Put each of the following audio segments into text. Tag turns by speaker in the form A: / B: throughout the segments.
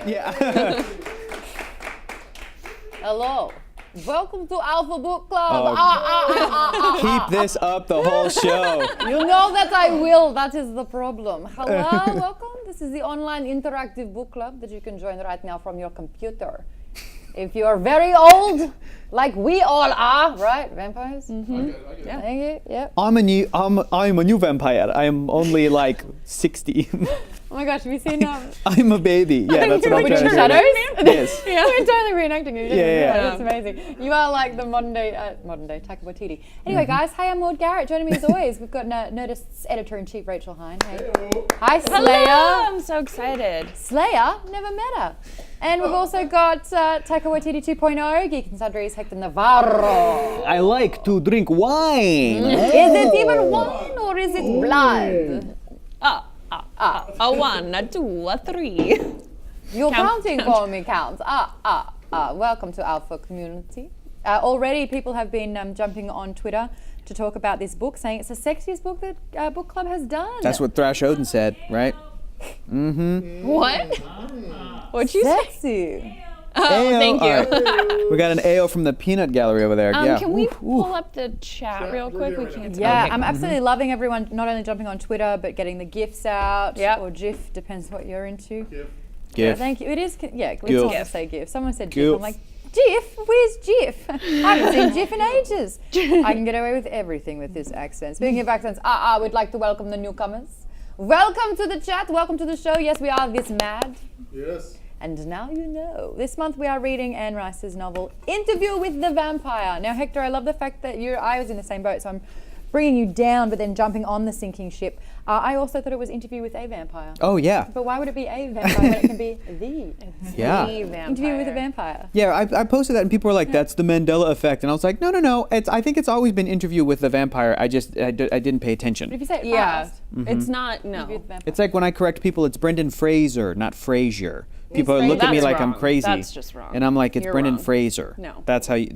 A: Yeah.
B: Hello. Welcome to Alpha Book Club.
A: Keep this up the whole show.
B: You know that I will. That is the problem. Hello, welcome. This is the online interactive book club that you can join right now from your computer. If you are very old, like we all are, right? Vampires?
C: Mm-hmm.
B: Yeah. Thank you. Yep.
A: I'm a new vampire. I'm only like 60.
B: Oh my gosh, have you seen
A: I'm a baby. Yeah, that's what I'm trying to
B: Shadows?
A: say. Yes.
B: Yeah, we're totally reenacting it.
A: Yeah.
B: That's amazing. You are like the modern day Taika Waititi. Anyway, guys, hi, I'm Maud Garrett. Joining me as always, we've got Nerdist's editor-in-chief, Rachel Hine. Hey. Hi, Slayer.
C: Hello, I'm so excited.
B: Slayer, never met her. And we've also got Taika Waititi 2.0, Geek and Sundry's Hector Navarro.
A: I like to drink wine.
B: Is it even wine or is it blood?
C: A 1, a 2, a 3.
B: You're counting for me, counts. Welcome to Alpha Community. Already people have been jumping on Twitter to talk about this book, saying it's the sexiest book that Book Club has done.
A: That's what Thrash Odin said, right? Mm-hmm.
C: What? What'd you say?
B: Sexy.
C: Oh, thank you.
A: Right. We got an AO from the Peanut Gallery over there. Yeah.
C: Can we
A: Oof,
C: pull up the chat real quick? We can't see.
B: Yeah,
C: Okay.
B: I'm absolutely loving everyone not only jumping on Twitter, but getting the GIFs out,
C: Yep.
B: or GIF, depends what you're into.
A: GIF.
B: Thank you. It is, yeah, let's
A: GIF.
B: not say GIF. Someone said
A: GIF.
B: GIF. I'm like, GIF? Where's GIF? I haven't seen GIF in ages. I can get away with everything with this accent. Speaking of accents, we'd like to welcome the newcomers. Welcome to the chat. Welcome to the show. Yes, we are this mad.
D: Yes.
B: And now you know. This month we are reading Anne Rice's novel, Interview with the Vampire. Now, Hector, I love the fact that I was in the same boat, so I'm bringing you down, but then jumping on the sinking ship. I also thought it was Interview with a Vampire.
A: Oh, yeah.
B: But why would it be a vampire when it can be the
A: Yeah.
B: Interview with a Vampire?
A: Yeah, I posted that and people were like, that's the Mandela effect. And I was like, no. I think it's always been Interview with the Vampire. I didn't pay
B: But
A: attention.
B: if you say it
C: Yeah,
B: fast,
C: it's not,
B: Interview with
C: no.
B: the Vampire.
A: It's like when I correct people, it's Brendan Fraser, not Frazier. People look at me
C: That's
A: like I'm
C: wrong.
A: crazy.
C: That's just wrong.
A: And I'm like, it's
C: You're
A: Brendan
C: wrong.
A: Fraser.
C: No.
A: That's how you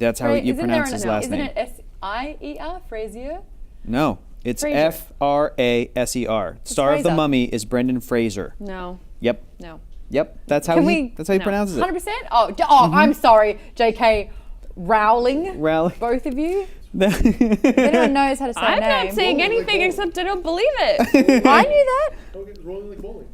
A: pronounce his last name.
B: Isn't it S-I-E-R, Frazier?
A: No, it's
C: Fraser.
A: F-R-A-S-E-R. Star of the
B: Fraser.
A: Mummy is Brendan Fraser.
C: No,
A: Yep.
C: no.
A: Yep. That's how
B: Can
A: he
B: we-
A: that's how he
C: No.
A: pronounces it.
B: 100%? I'm sorry, J.K. Rowling.
A: Rowling.
B: Both of you. If anyone knows how to say a
C: I'm
B: name.
C: not saying anything
D: Rolling.
C: except I don't believe it.
B: I knew that,
D: Don't get rolling like bowling.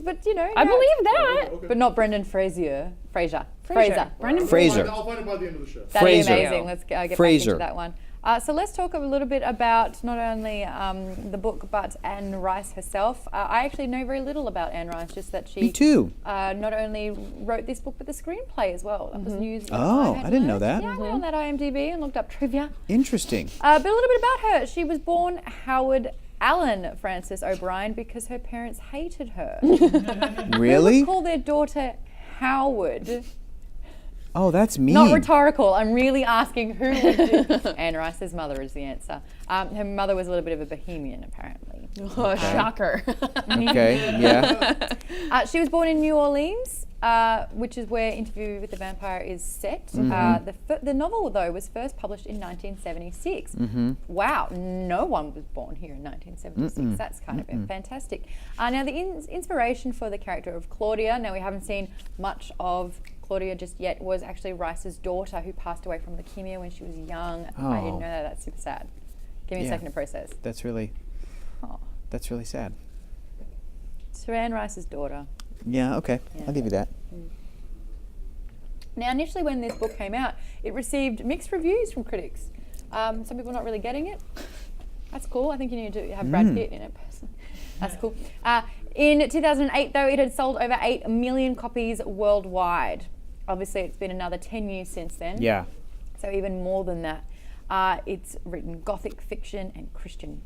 B: but you know.
C: I
B: yeah.
C: believe that.
D: Okay.
B: But not Brendan Frazier. Fraser.
C: Brendan
A: Fraser.
D: I'll find it by the end of the show.
B: That'd be
A: Fraser.
B: amazing. Let's get
A: Fraser.
B: back into that one. So let's talk a little bit about not only the book, but Anne Rice herself. I actually know very little about Anne Rice, just that she
A: Me too.
B: not only wrote this book, but the screenplay as well. That was news. that
A: Oh,
B: had
A: I didn't know
B: learned.
A: that.
B: Yeah, I went on that IMDb and looked up trivia.
A: Interesting.
B: But a little bit about her. She was born Howard Allen Frances O'Brien because her parents hated her.
A: Really?
B: Call their daughter Howard.
A: Oh, that's mean.
B: Not rhetorical. I'm really asking who would do. Anne Rice's mother is the answer. Her mother was a little bit of a bohemian, apparently.
C: Oh, shocker.
A: Okay, yeah.
B: She was born in New Orleans, which is where Interview with the Vampire is set. The novel, though, was first published in 1976. Wow, no one was born here in 1976. That's kind of fantastic. Now, the inspiration for the character of Claudia, now we haven't seen much of Claudia just yet, was actually Rice's daughter who passed away from leukemia when she was young. I didn't
A: Oh.
B: know that. That's super sad. Give me a
A: Yeah.
B: second to process.
A: That's really
B: Oh.
A: sad.
B: So Anne Rice's daughter.
A: Yeah, okay. I'll give you that.
B: Now, initially when this book came out, it received mixed reviews from critics. Some people not really getting it. That's cool. I think you need to have Brad Pitt in it. That's cool. In 2008, though, it had sold over 8 million copies worldwide. Obviously, it's been another 10 years since then.
A: Yeah.
B: So even more than that. It's written Gothic fiction and Christian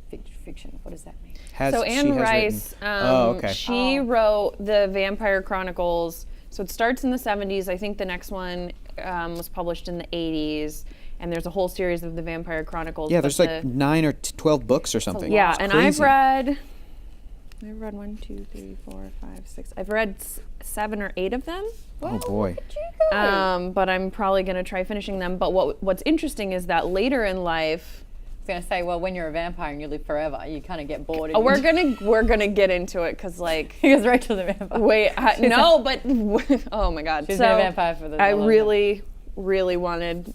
B: fiction. What does that mean?
C: So Anne Rice,
A: okay.
C: she wrote the Vampire Chronicles. So it starts in the 70s. I think the next one was published in the 80s. And there's a whole series of the Vampire Chronicles.
A: Yeah,
C: but
A: there's like 9 or 12 books or something.
C: Yeah,
A: It's
C: and
A: crazy.
C: I've read 1, 2, 3, 4, 5, 6. I've read 7 or 8 of them.
A: Oh boy.
B: Where'd you go?
C: But I'm probably going to try finishing them. But what's interesting is that later in life,
B: going to say, well, when you're a vampire and you live forever, you kind of get bored.
C: Oh, we're gonna get into it because like
B: because Rachel's a vampire.
C: wait no but oh my god.
B: She's
C: So
B: been a vampire for the
C: I
B: long
C: really wanted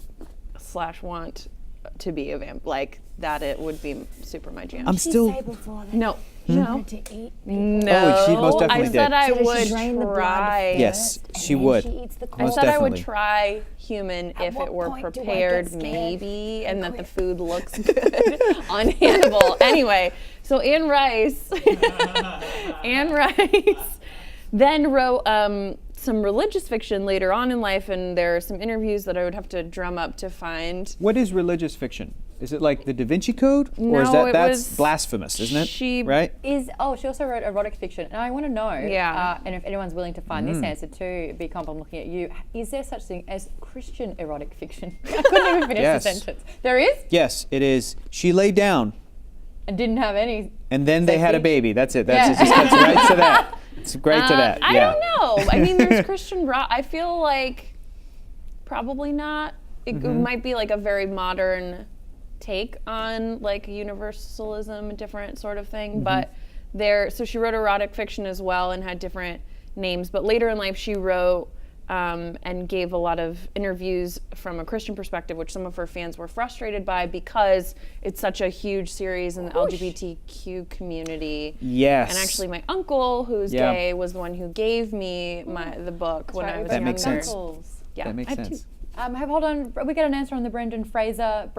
C: / want to be a vamp, like that. It would be super my jam.
A: I'm still.
E: before that
C: No. No.
E: to eat.
C: No.
A: Oh, she most definitely
C: I said
A: did.
C: I
E: So does she
C: would
E: drain the blood
C: try.
A: Yes,
E: first, and
A: she
E: then
A: would.
E: She eats the
C: I
A: Most
C: said I would
A: definitely.
C: try human if
E: what
C: it were
E: point do I get
C: prepared,
E: scared
C: maybe, and that the
E: quit?
C: food looks good on Hannibal. Anyway, so Anne Rice, then wrote some religious fiction later on in life, and there are some interviews that I would have to drum up to find.
A: What is religious fiction? Is it like the Da Vinci Code, or is
C: No, it
A: that's
C: was-
A: blasphemous, isn't it?
C: she-
A: Right?
B: She also wrote erotic fiction, and I want to know.
C: Yeah.
B: And if anyone's willing to find
A: Mm.
B: this answer too, be comp. I'm looking at you. Is there such thing as Christian erotic fiction? I couldn't even finish
A: Yes.
B: the sentence. There is,
A: Yes, it is. She lay down,
B: and didn't have any.
A: and then they had a
B: Sexy.
A: baby. That's it.
B: Yeah.
A: It just gets right to that. It's right to that.
C: I
A: yeah.
C: don't know. I mean, there's Christian rock. I feel like probably not. It might be like a very modern take on like universalism, a different sort of thing. But so she wrote erotic fiction as well and had different names. But later in life, she wrote and gave a lot of interviews from a Christian perspective, which some of her fans were frustrated by because it's such a huge series in the LGBTQ community.
A: Yes.
C: And actually, my uncle, who's
A: Yeah.
C: gay, was the one who gave me the book when I was
A: That
C: younger.
A: makes sense.
C: Yeah,
A: That makes
C: I have
A: sense.
C: two.
B: Hold on. We get an answer on the Brendan Fraser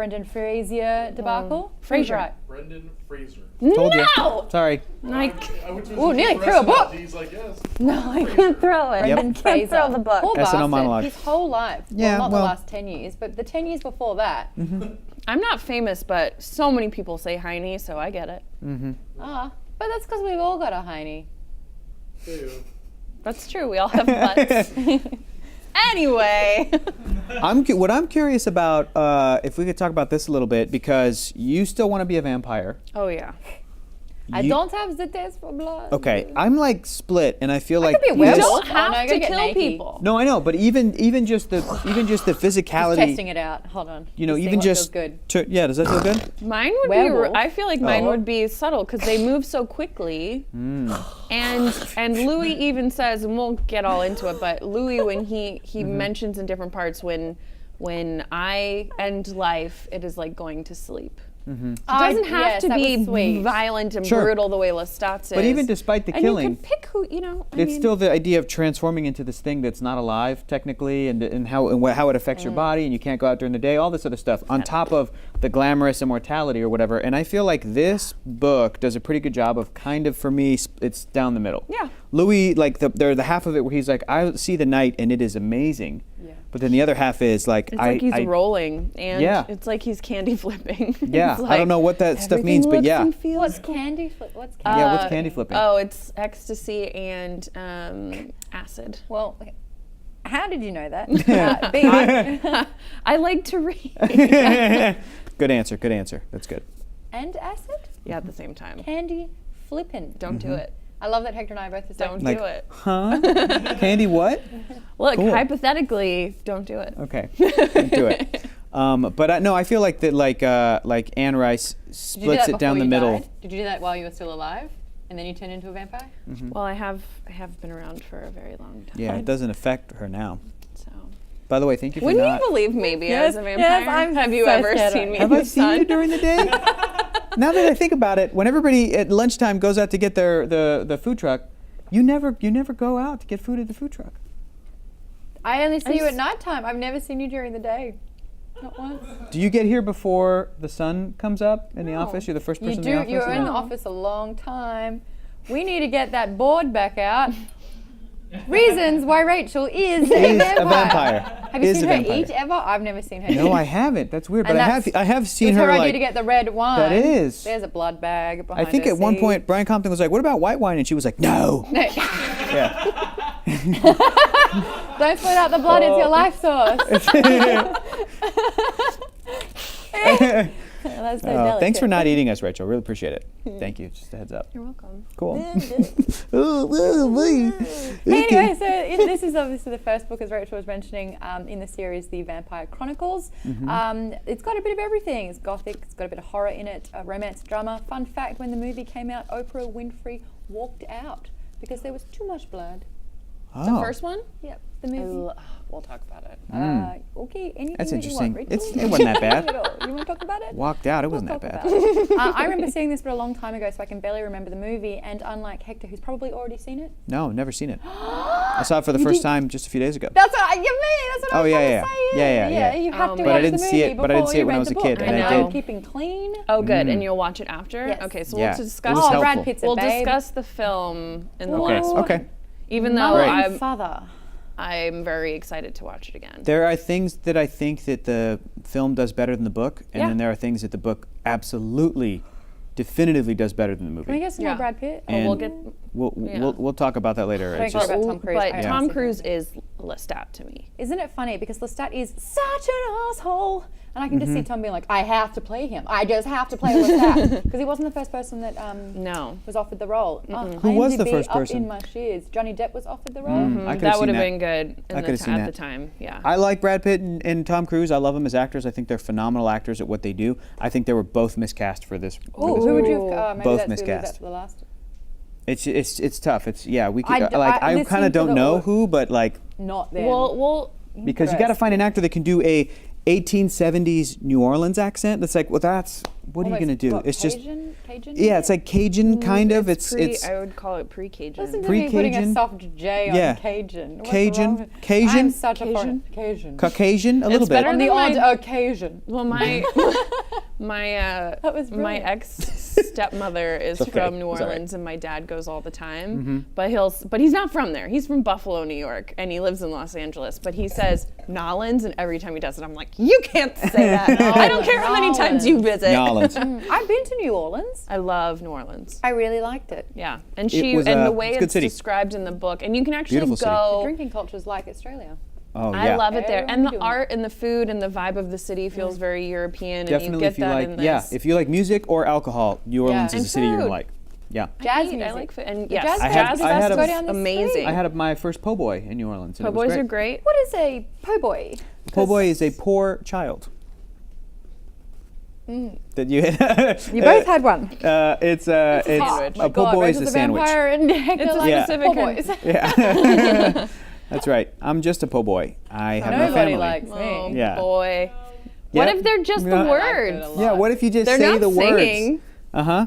B: debacle.
C: Fraser.
B: Right.
D: Brendan Fraser.
A: Told you.
C: No!
A: Sorry.
C: Like,
D: I went to
B: Ooh,
D: his
B: nearly
D: rest
B: threw a
D: of that,
B: book.
D: He's like, yes.
C: no, I can't throw it.
A: Yep.
B: Brendan
C: Can't
B: Fraser.
C: throw the book.
B: Poor
A: SNL
B: bastard.
A: monologue.
B: His whole life.
A: Yeah,
B: Well, not
A: well-
B: the last 10 years, but the 10 years before that.
C: I'm not famous, but so many people say Heine, so I get it.
B: But that's because we've all got a Heine.
D: Ew.
C: That's true. We all have butts. Anyway.
A: What I'm curious about, if we could talk about this a little bit, because you still want to be a vampire.
C: Oh, yeah.
B: I
A: You-
B: don't have the taste for blood.
A: Okay, I'm like split, and I feel like
B: be a
C: You
B: werewolf.
A: this-
C: don't
B: Oh, no,
C: have
B: I
C: to
B: gotta get
C: kill
B: naked.
C: people.
A: No, I know, but even just the physicality.
B: Testing it out. Hold on.
A: You know,
B: Just seeing
A: even
B: what feels
A: just
B: good.
A: yeah. Does that feel good?
C: Mine would
B: Werewolf?
C: be. I feel like mine
A: Oh.
C: would be subtle because they move so quickly. And Louis even says, and we'll get all into it, but Louis when he mentions in different parts when I end life, it is like going to sleep. It doesn't have to be violent and
A: Sure.
C: brutal the way Lestat is.
A: But even despite the
C: and
A: killing,
C: you can pick who I
A: it's
C: mean,
A: still the idea of transforming into this thing that's not alive technically, and how it affects your body, and you can't go out during the day, all this other stuff, on top of the glamorous immortality or whatever. And I feel like this book does a pretty good job of kind of, for me, it's down the middle.
C: Yeah.
A: Louis, like the half of it where he's like, I see the night and it is amazing.
B: Yeah.
A: But then the other half is like,
C: It's like he's rolling, and
A: Yeah.
C: it's like he's candy flipping.
A: Yeah,
C: It's
A: I don't know what that stuff means, but
C: everything
A: yeah.
C: looks and feels
B: What's
C: cool.
B: candy flip? What's candy?
A: Yeah, what's candy flipping?
C: Oh, it's ecstasy and acid.
B: Well, how did you know that? B,
C: I like to read.
A: Good answer. That's good.
B: and acid?
C: Yeah, at the same time.
B: Candy flippin'.
C: Don't do it.
B: I love that Hector and I are both the same.
C: Don't
A: Like,
C: do it.
A: huh? Candy what?
C: Look,
A: Cool.
C: hypothetically, don't do it.
A: Okay, do it. But I feel like that, like Anne Rice
B: Did you do
A: splits
B: that
A: it down
B: before
A: the
B: you
A: middle.
B: died? Did you do that while you were still alive? And then you turned into a vampire?
C: Well, I have been around for a very long time.
A: Yeah, it doesn't affect her now.
C: So.
A: By the way, thank you for
C: Wouldn't
A: not.
C: you believe maybe
B: Yes,
C: as a vampire?
B: yes, I'm
C: have you
B: so
C: ever
B: scared
C: seen
B: of-
C: me
A: Have
C: in
A: I
C: the
A: seen you
C: sun?
A: during the day? Now that I think about it, when everybody at lunchtime goes out to get the food truck, you never go out to get food at the food truck.
B: I only see you at
C: just-
B: nighttime. I've never seen you during the day. Not once.
A: Do you get here before the sun comes up in the office? You're the first
B: You
A: person
B: do.
A: in the office.
B: You're in the
A: No.
B: office a long time. We need to get that board back out. Reasons why Rachel is a vampire. Have you
A: Is
B: seen
A: a
B: her
A: vampire.
B: eat ever? I've never seen her eat.
A: No, I haven't. That's weird.
B: And
A: But
B: that's-
A: I have
B: It
A: seen
B: was
A: her
B: her idea
A: like.
B: to get the red wine.
A: That is.
B: There's a blood bag
A: I
B: behind
A: think
B: her
A: at one
B: seat.
A: point Brian Compton was like, "What about white wine?" And she was like, "No." Yeah.
B: Don't split out the blood. It's your life source. That's so delicate.
A: Thanks for not eating us, Rachel. Really appreciate it. Thank you. Just a heads up.
C: You're welcome.
A: Cool.
B: Anyway, so this is obviously the first book, as Rachel was mentioning, in the series, The Vampire Chronicles. It's got a bit of everything. It's gothic, it's got a bit of horror in it, romance, drama. Fun fact, when the movie came out, Oprah Winfrey walked out because there was too much blood.
C: The first one?
B: Yep, the movie.
C: We'll talk about it.
B: Okay, anything
A: That's
B: that you want,
A: interesting.
B: Rachel?
A: It wasn't that bad.
B: You want to talk about it?
A: Walked out. It wasn't
B: We'll
A: that
B: talk
A: bad.
B: about it. I remember seeing this but a long time ago, so I can barely remember the movie. And unlike Hector, who's probably already seen it,
A: No, never seen it. I saw it for the first time just a few days ago.
B: that's what you mean. That's what I
A: Oh,
B: was
A: yeah,
B: trying
A: yeah.
B: to say.
A: Yeah.
B: You have to
C: But I
B: watch
A: didn't
B: the
A: see
B: movie
A: it- but I didn't
B: before
A: see it
B: you
A: when I
B: read
A: was
B: the
A: a
B: book.
A: kid,
C: and I
B: now
C: did.
B: keeping clean.
C: Oh, good. And you'll watch it after?
B: Yes.
C: Okay, so
A: Yeah.
C: we'll
A: It
C: discuss.
A: was
B: Oh,
A: helpful.
B: Brad Pitt's a
C: We'll
B: babe.
C: discuss the film in the
B: Ooh.
C: last one.
A: Okay.
C: Even though
A: Great.
B: Father.
C: I'm very excited to watch it again.
A: There are things that I think that the film does better than the book, and
C: Yeah.
A: then there are things that the book absolutely, definitively does better than the
B: Can we
A: movie.
B: get some
C: Yeah.
B: more Brad Pitt?
A: And
C: we'll get.
A: We'll talk about that later.
B: Don't
A: It's
B: care
A: just,
B: about Tom Cruise.
C: But
B: I
C: Tom
B: honestly
C: Cruise
B: don't.
C: is Lestat to me.
B: Isn't it funny because Lestat is such an asshole, and I can just see Tom being like, "I have to play him. I just have to play Lestat," because he wasn't the first person that
C: No.
B: was offered the role.
A: Who was the
B: IMDb
A: first
B: up
A: person?
B: in my shears. Johnny Depp was offered the role.
A: I could've
C: That
A: seen
C: would have
A: that.
C: been good
A: I could've seen
C: at
A: that.
C: the time. Yeah.
A: I like Brad Pitt and Tom Cruise. I love them as actors. I think they're phenomenal actors at what they do. I think they were both miscast for this.
B: Ooh,
A: this
B: who would
A: movie.
B: you have? Maybe
A: Both
B: that's we'll leave that
A: miscast.
B: for the last.
A: It's tough. It's we
B: I
A: could,
B: d-
A: like
B: I-
A: I
B: listening
A: kind
B: to
A: of don't
B: the
A: know
B: au-
A: who, but like
B: Not them.
C: Well,
A: because you got to
B: Interesting.
A: find an actor that can do a 1870s New Orleans accent. That's like, well, that's what are you
B: Almost,
A: gonna do?
B: what,
A: It's just
B: Cajun.
A: yeah, it's like Cajun kind of. It's
C: I would call it pre-Cajun.
B: Listen to me putting a
A: Pre-Cajun?
B: soft J on
A: Yeah.
B: Cajun. What's
A: Cajun?
B: wrong with-
A: Cajun?
B: I'm such a foreign Cajun.
A: Caucasian a little
C: It's
A: bit.
C: better
B: On the
C: than my-
B: odd occasion.
C: Well, my
B: was
C: my
B: brilliant.
C: ex stepmother is
A: okay.
C: from New
A: It's all right.
C: Orleans, and my dad goes all the time. But he's not from there. He's from Buffalo, New York, and he lives in Los Angeles. But he says Nolans, and every time he does it, I'm like, you can't say that. I don't care how many times you visit.
A: Nolans.
B: I've been to New Orleans.
C: I love New Orleans.
B: I really liked it.
C: Yeah, and
A: was,
C: the way
A: it's a good
C: it's
A: city.
C: described in the book, and you can actually
A: Beautiful city.
C: go.
B: Drinking culture's like Australia.
A: Oh yeah.
C: I love it there,
B: Everyone
C: and the
B: doing
C: art and the food and the vibe of the city feels very European, and
A: Definitely
C: you get
A: if you
C: that
A: like
C: in this.
A: if you like music or alcohol, New Orleans
B: And
A: is a city you're gonna
C: food.
A: like. Yeah.
B: Jazz
C: I
B: music.
C: like food, and
B: The
C: yes,
B: jazz
A: I had-
B: band
A: I had
B: has to
A: a-
B: go down the
C: amazing.
B: street.
A: I had my first po' boy in New Orleans. And
C: Po'
A: it was
C: boys
A: great.
C: are great.
B: What is a po' boy?
A: Po' boy is a poor child. That you
B: You both had one.
A: it's
B: Oh
A: it's
B: my
A: a po'
B: God,
A: boy is
B: Rachel's
A: a sandwich.
B: Vampire and Hector
C: It's a
B: likes
A: specific
B: po'
C: kind.
B: boys.
A: Yeah. That's right. I'm just a po' boy. I have no
B: Nobody
A: family.
B: likes
C: Oh
B: me.
A: Yeah.
C: boy. What
A: Yeah.
C: if they're just
A: Yeah.
C: the
A: I
B: liked it
C: words?
B: a lot.
A: Yeah, what if you just
C: They're
A: say
C: not
A: the
C: singing.
A: words? Uh-huh.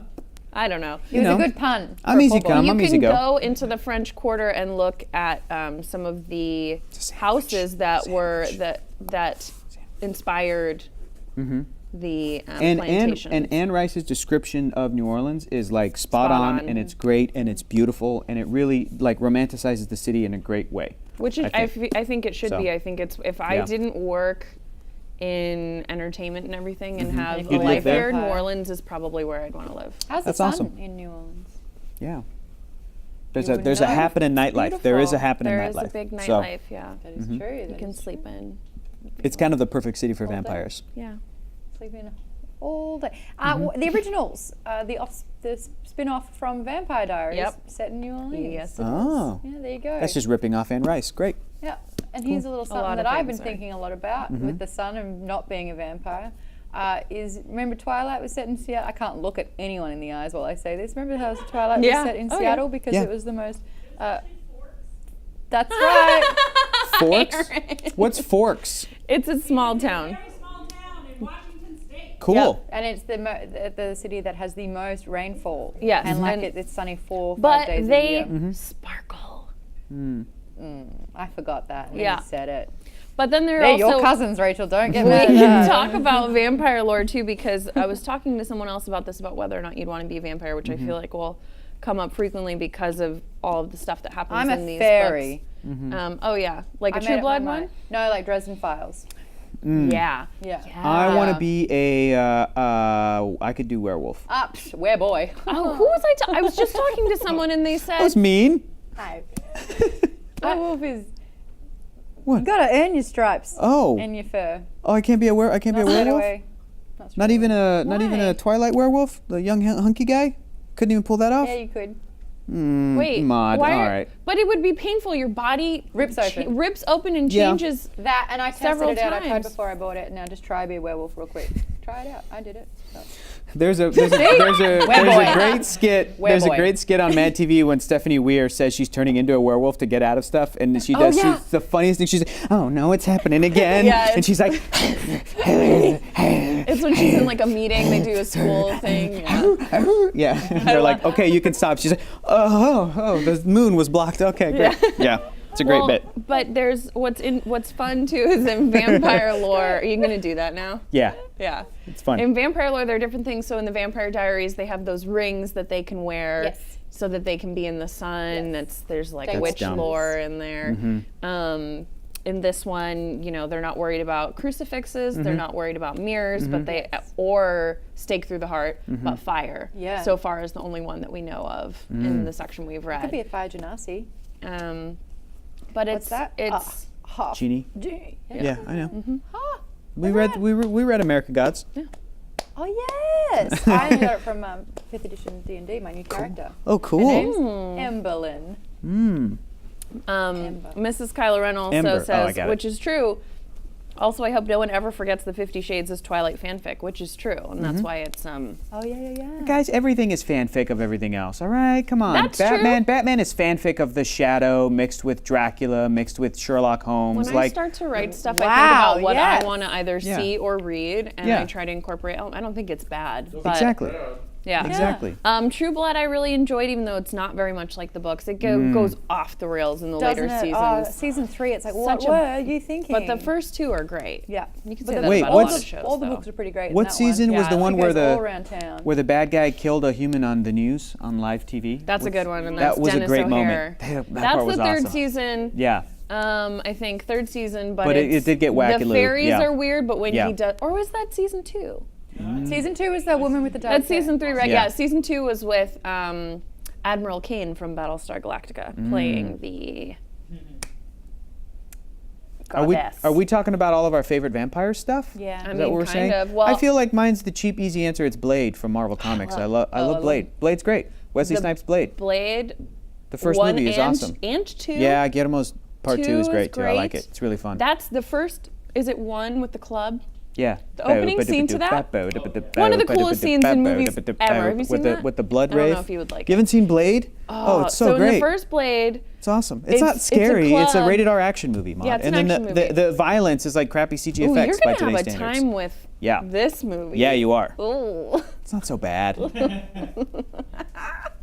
C: I don't know.
B: It was
A: know.
B: a good pun.
A: I'm
B: for a
A: easy
B: po' boy.
A: come.
C: You
A: I'm
C: can
A: easy go.
C: go into the French Quarter and look at some of the houses that were that inspired the plantation.
A: And Anne Rice's description of New Orleans is like spot on, and it's great and it's beautiful and it really like romanticizes the city in a great way.
C: Which is, I think it should
A: So.
C: be. I think it's if I
A: Yeah.
C: didn't work in entertainment and everything and have a
B: You'd live
C: life
A: there?
C: here, New Orleans is probably where I'd want to live.
B: How's
A: That's
B: the sun
A: awesome.
B: in New Orleans?
A: Yeah. There's
B: You
A: a
B: would
A: there's a
B: know.
A: happening nightlife. There is a
B: Beautiful.
A: happening
C: There is
A: nightlife.
C: a big
A: So
C: nightlife, yeah.
B: That is true.
C: You can sleep in.
A: it's kind of the perfect city for
B: day.
A: vampires.
C: Yeah.
B: Sleep in all day. The originals, the spin-off from Vampire Diaries,
C: Yep.
B: set in New Orleans.
C: Yes, it
A: Oh.
B: Yeah, there you go.
A: That's just ripping off Anne Rice. Great.
B: Yeah, and here's a little
C: lot
B: something
C: of
B: that I've been
C: things, sorry.
B: thinking a lot about with the sun and not being a vampire. Is remember Twilight was set in Seattle? I can't look at anyone in the eyes while I say this. Remember how Twilight
C: Yeah.
B: was set in
C: Oh, yeah.
B: Seattle because
A: Yeah.
B: it was the most. That's right.
A: Forks? What's Forks?
C: It's a small town.
E: Very small town in Washington State.
A: Cool.
B: And it's the city that has the most rainfall.
C: Yes,
B: and like
C: and-
B: it's sunny 4 or 5
C: But
B: days a
C: they
B: year.
C: sparkle.
B: I forgot that when
C: Yeah.
B: you said it.
C: But then there are
B: They're
C: also
B: your cousins, Rachel. Don't get
C: we
B: mad.
C: can talk about vampire lore too, because I was talking to someone else about this, about whether or not you'd want to be a vampire, which I feel like will come up frequently because of all of the stuff that happens
B: I'm
C: in
B: a
C: these
B: fairy.
C: books. Oh yeah, like a
B: I made
C: True
B: up my
C: Blood
B: mind.
C: one.
B: No, like Dresden Files.
C: Yeah.
B: Yeah.
A: I want to be a I could do werewolf.
B: Where boy.
C: Oh, who was I? I was just talking to someone and they
A: That
C: said
A: was mean.
B: Hi. Werewolf is.
A: What?
B: You gotta earn your stripes
A: Oh.
B: and your fur.
A: Oh, I can't be a
B: Not straight
A: werewolf.
B: away. Not
A: Not even a
B: Why?
A: Twilight werewolf, the young hunky guy. Couldn't even pull that off.
B: Yeah, you could.
C: Wait,
A: Mod,
C: why
A: all
C: are-
A: right.
C: But it would be painful. Your body
B: Rips open.
C: rips open and
A: Yeah.
C: changes.
B: That, and I tested
C: Several
B: it out. I tried
C: times.
B: before I bought it. Now just try be a werewolf real quick. Try it out. I did it. So.
A: There's a great skit.
B: Where
A: There's a
B: boy.
A: great skit on Mad TV when Stephanie Weir says she's turning into a werewolf to get out of stuff, and she does.
B: yeah.
A: She's the funniest thing. She's like, "Oh no, it's happening again!"
C: Yeah,
A: and she's like,
C: It's when she's in like a meeting. They do a school thing. Yeah.
A: "Yeah." And they're like, "Okay, you can stop." She's like, "Oh, the moon was blocked. Okay, great." Yeah, it's a great
C: Well,
A: bit.
C: But there's what's fun too is in vampire lore. Are you gonna do that now?
A: Yeah,
C: Yeah.
A: it's fun.
C: In Vampire Lore, there are different things. So in the Vampire Diaries, they have those rings that they can wear
B: Yes.
C: so that they can be in the sun.
B: Yes.
C: There's like
B: That's
C: witch
A: dumb.
C: lore in there.
A: Mm-hmm.
C: In this one, they're not worried about crucifixes.
A: Mm-hmm.
C: They're not worried about mirrors, but they or stake through the heart,
A: Mm-hmm.
C: but fire.
B: Yeah.
C: So far is the only one that we know of
A: Mm.
C: in the section we've read.
B: Could be a fire genasi.
C: But
B: What's that?
C: It's
B: Half.
A: Genie.
B: Genie.
A: Yeah, I know.
C: Mm-hmm.
B: Ah,
A: We read American Gods.
B: oh yes. I only got it from 5th edition D&D. My new character.
A: Oh,
B: Her
A: cool.
B: name's Emberlyn.
C: Mrs. Kylo Ren also
A: Ember. Oh, I
C: says,
A: got it.
C: which is true. Also, I hope no one ever forgets the 50 Shades is Twilight fanfic, which is true, and
A: Mm-hmm.
C: that's why it's
B: Oh yeah.
A: Guys, everything is fanfic of everything else. All right, come on.
C: That's true.
A: Batman is fanfic of the Shadow mixed with Dracula, mixed with Sherlock Holmes.
C: when
A: like,
C: I start to write stuff, I
B: Wow,
C: think about what
B: yes.
C: I want to either
A: Yeah.
C: see or read, and
A: Yeah.
C: I try to incorporate. I don't think it's bad, but
A: exactly.
C: yeah,
A: Exactly.
C: True Blood, I really enjoyed, even though it's not very much like the books. It goes off the rails in the
B: Doesn't
C: later
B: it?
C: seasons.
B: Oh, season 3, it's like, what
C: Such a-
B: were you thinking?
C: but the first two are great.
B: yeah.
C: You can
B: But
C: say
B: the-
C: that
A: Wait,
C: about
A: what's-
C: a lot of shows,
B: all the
C: though.
B: books are pretty great. in
A: What
B: that
A: season
B: one.
A: was the
C: Yeah,
A: one
B: It
A: where
B: goes all
A: the
B: around town.
A: where the bad guy killed a human on the news on live TV?
C: That's a good one, and
A: that
C: that's
A: was a
C: Dennis
A: great
C: O'Hare.
A: moment. That
C: That's
A: part
C: the
A: was
C: third
A: awesome.
C: season.
A: Yeah.
C: I think third season, but,
A: But it did get wacky,
C: The
A: Lou.
C: fairies
A: Yeah.
C: are weird, but when
A: Yeah.
C: he does, or was that season 2?
B: Season 2 is the woman with the dark
C: That's season 3, right?
A: Yeah.
C: Yeah. Season 2 was with Admiral Kane from Battlestar Galactica playing the goddess.
A: Are we talking about all of our favorite vampire stuff?
B: Yeah.
C: I
A: Is
C: mean,
A: that what we're
C: kind
A: saying?
C: of. Well,
A: I feel like mine's the cheap, easy answer. It's Blade from Marvel Comics. I love Blade. Blade's great. Wesley
C: The
A: Snipes' Blade.
C: Blade.
A: The first
C: 1
A: movie is
C: and,
A: awesome.
C: And 2.
A: Yeah, Guillermo's Part 2 is
C: 2
A: great too. I like
C: great.
A: it. It's really fun.
C: That's the first. Is it 1 with the club?
A: Yeah.
C: The opening scene to that? One of the coolest scenes in movies ever. Have you seen that?
A: With the blood
C: I don't
A: rave.
C: know if you would like
A: You
C: it.
A: haven't seen Blade? Oh, it's so
C: in
A: great.
C: the first Blade,
A: It's awesome. It's not
C: it's a
A: scary. It's a
C: club.
A: rated R action movie, Maude.
C: Yeah, it's an
A: and
C: action
A: then
C: movie.
A: the violence is like crappy CG
C: ooh,
A: effects
C: you're
A: by
C: gonna have
A: today's
C: a
A: standards.
C: time with
A: Yeah.
C: this movie.
A: Yeah, you are.
C: Ooh.
A: It's not so bad.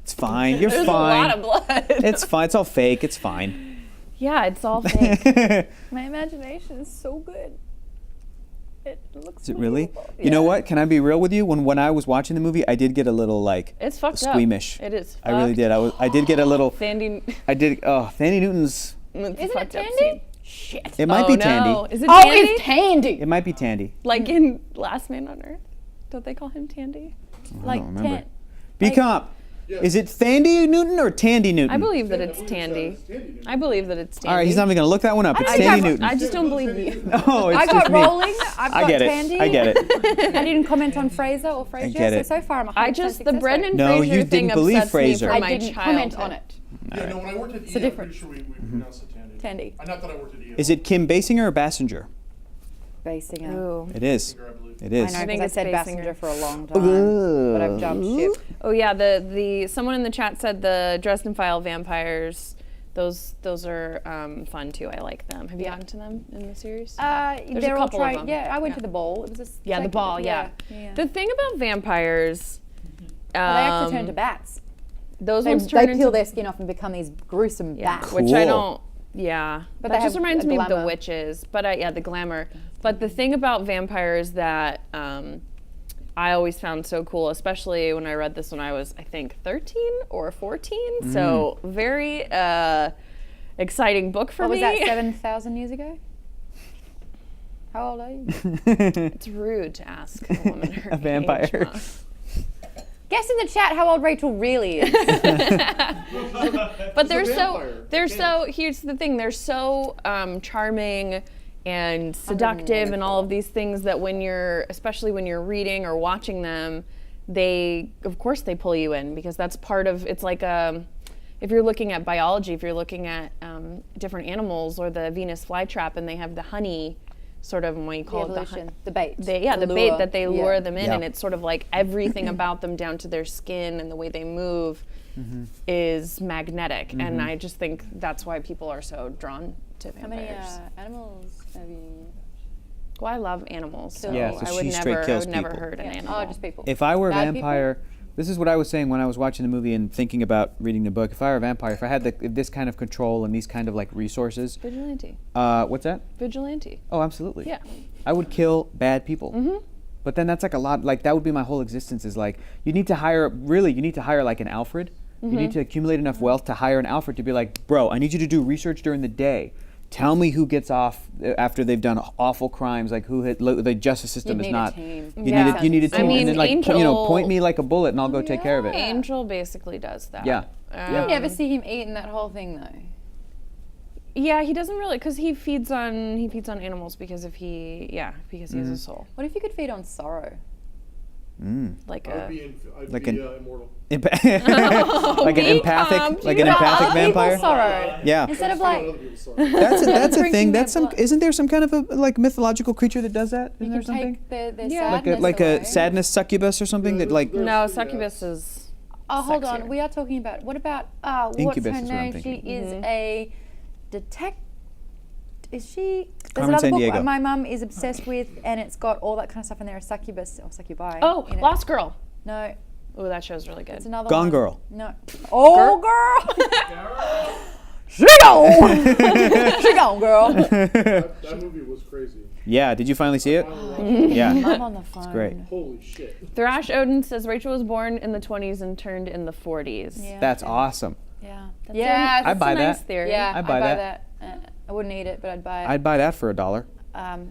A: It's fine. You're
C: There's
A: fine.
C: a lot of blood.
A: It's fine. It's all fake. It's fine.
C: Yeah, it's all fake.
B: My imagination is so good. It looks
A: Is it really?
B: believable.
A: You know
B: Yeah.
A: what? Can I be real with you? When I was watching the movie, I did get a little like
C: It's fucked up.
A: squeamish.
C: It is.
A: I really
C: fucked.
A: did. I did get a little.
C: Sandy.
A: I did. Oh, Thandie Newton's.
C: It's a
B: Isn't it
C: fucked up
B: Tandy?
C: scene.
B: Shit.
A: It might
C: Oh,
A: be
C: no.
A: Tandy.
C: Is it
B: Oh,
C: Tandy?
B: it's Tandy.
A: It might be Tandy.
C: Like in Last Man on Earth? Don't they call him Tandy?
B: Like
A: don't remember.
B: Tan-
A: B Comp. Is it Thandie Newton or Tandy Newton?
C: I believe that it's Tandy. I believe that it's Tandy.
A: All right, he's not even gonna look that one up. It's
B: think
A: Tandy
B: I've-
A: Newton.
C: I just don't believe you.
A: Oh, it's
B: I
A: just
B: got
A: me.
B: Rolling. I've got
A: I get it.
B: Tandy.
A: I get it.
B: I didn't comment on Fraser or Frasier.
A: get it.
B: So far, I'm 100%
C: I just, the
B: success
C: Brendan
B: rate.
A: No,
C: Fraser
A: you
C: thing
A: didn't believe
C: upsets me
A: Fraser.
C: from
B: I
C: my
B: didn't
C: childhood.
B: comment on it.
D: Yeah, no, when I worked at
B: a
D: E, I'm
B: difference.
D: pretty sure we pronounced it Tandy.
B: Tandy.
D: Not that I worked at E.
A: Is it Kim Basinger or Basinger?
B: Basinger.
C: Ooh.
A: It is.
D: I believe.
A: It
B: I
A: is.
B: know,
C: I think
B: because I
C: it's
B: said
C: Basinger.
B: Bassinger for a long time, but I've jumped ship.
C: Oh yeah, the someone in the chat said the Dresden File vampires. Those are fun too. I like them. Have you gotten to them in the series?
B: They're
C: a
B: all
C: couple of
B: trying.
C: them.
B: Yeah, I went
C: Yeah.
B: to the ball. It was a
C: Yeah, the
B: second-
C: ball. Yeah.
B: yeah.
C: The thing about vampires,
B: Well, they actually turn to bats.
C: those
B: They,
C: ones turn
B: they
C: into
B: peel their skin off and become these gruesome
C: yeah,
B: bats.
C: which I
A: Cool.
C: don't. Yeah,
B: But
C: that
B: they
C: just
B: have
C: reminds
B: a
C: me of the
B: glamour.
C: witches. But yeah, the glamour. But the thing about vampires that I always found so cool, especially when I read this when I was, I think, 13 or 14. So very exciting book for
B: What was
C: me.
B: that, 7,000 years ago? How old are you?
C: It's rude to ask a woman her
A: A vampire.
C: age, Ma.
B: Guess in the chat how old Rachel really is.
C: But they're so
D: vampire.
C: they're so here's the thing, they're so charming and seductive and all of these things that especially when you're reading or watching them, of course they pull you in, because that's part of, it's like if you're looking at biology, if you're looking at different animals or the Venus flytrap, and they have the honey sort of, what you call it,
B: the bait.
C: the bait that they lure them in,
A: Yeah.
C: and it's sort of like everything about them down to their skin and the way they move is magnetic, and I just think that's why people are so drawn to
B: How many
C: vampires.
B: animals have you?
C: Well, I love animals, so
A: Yeah, so
C: I would
A: she straight kills
C: never
A: people.
C: hurt an animal.
B: Oh, just people.
A: If I were a
B: Bad people?
A: vampire, this is what I was saying when I was watching the movie and thinking about reading the book. If I were a vampire, if I had this kind of control and these kind of like resources,
C: Vigilante.
A: what's that?
C: Vigilante.
A: Oh, absolutely.
C: Yeah.
A: I would kill bad people. But then that's like a lot. Like that would be my whole existence. Is like you need to hire like an Alfred. You need to accumulate enough wealth to hire an Alfred to be like, bro, I need you to do research during the day. Tell me who gets off after they've done awful crimes, like the justice system
B: You'd
A: is
B: need a
A: not.
B: team.
A: You
C: Yeah.
A: need you need a
C: I
A: team,
C: mean,
A: and then like
C: Angel-
A: point me like a bullet, and I'll go take care of it.
C: Angel basically does that.
A: Yeah.
B: You never see him eating that whole thing though.
C: Yeah, he doesn't really, because he feeds on animals because he has a soul,
B: What if you could feed on sorrow?
C: like
D: I'd
C: a.
D: be
A: Like an-
D: immortal.
A: Like an empathic, like an empathic vampire.
B: People's sorrow.
A: Yeah.
B: Instead of
D: Other
B: like,
D: people's sorrow.
A: That's a
B: Drinking
A: thing.
B: their
A: That's some.
B: blood.
A: Isn't there some kind of a like mythological creature that does that?
B: you
A: Isn't there
B: can
A: something?
B: take their
C: Yeah.
B: sadness
A: Like a
B: away.
A: sadness succubus or something that like.
D: There's-
C: No,
D: yeah.
C: succubus is.
B: Oh, hold
C: sexier.
B: on. We are talking about, what about, what's
A: Incubus
B: her
A: is what I'm
B: name? She
A: thinking.
B: is a detective. Is she? There's
A: Carmen
B: another book
A: Sandiego.
B: my mum is obsessed with, and it's got all that kind of stuff in there. A succubus or succubi.
C: Oh,
B: in it.
C: Lost Girl.
B: No,
C: Oh, that show's really good.
B: it's another
A: Gone
B: one.
A: Girl.
B: No. Oh, girl. She gone. She gone, girl.
D: That movie was crazy.
A: Yeah. Did you finally see it? Yeah.
B: Mum on the phone.
A: great.
D: Holy shit.
C: Thrash Odin says Rachel was born in the 20s and turned in the 40s.
B: Yeah.
A: That's awesome.
B: Yeah.
C: That's
B: Yeah.
A: I buy
C: a nice
A: that.
C: theory.
B: Yeah,
A: I'd buy
B: that. I wouldn't eat it, but I'd buy it.
A: I'd buy that for $1.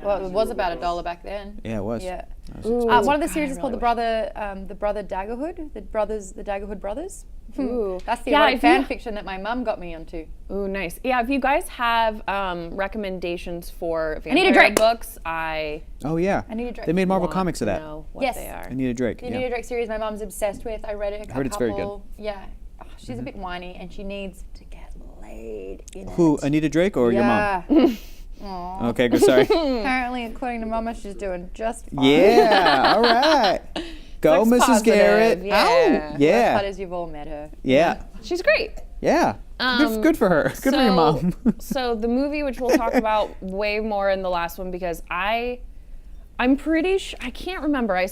B: Well, it was about $1 back then.
A: Yeah, it was.
B: Yeah.
C: Ooh,
B: One of the
C: God,
B: series
C: I
B: is called
C: really
B: the Brother Daggerhood, the Daggerhood brothers.
C: Ooh.
B: That's the
C: Yeah,
B: erotic
C: if you-
B: fan fiction that my mum got me onto.
C: Ooh, nice. Yeah, if you guys have
B: need
C: recommendations
B: a
C: for vampire
B: drink.
C: books, I
A: Oh yeah.
B: I need a drink.
A: They made Marvel
C: want
A: comics of
C: to
A: that.
C: know what
B: Yes.
C: they are.
A: I need a Drake.
B: The
A: Yeah.
B: Anita Drake series my mum's obsessed with. I read it a
A: heard it's very good.
B: couple. Yeah. Oh, she's a bit whiny and she needs to get laid in
A: Who?
B: it.
A: Anita Drake or your mom?
B: Yeah. Aw.
A: Okay, good. Sorry.
B: Apparently, according to Mama, she's doing just fine.
A: Yeah. All right. Go,
C: Sex
A: Mrs.
C: positive,
A: Garrett.
C: yeah.
A: Ow.
B: Worst
A: Yeah.
B: part is you've all met her.
A: Yeah.
C: She's great.
A: Yeah. Good for her. Good for your mom.
C: So the movie, which we'll talk about way more in the last one, because I'm pretty sure, I can't remember.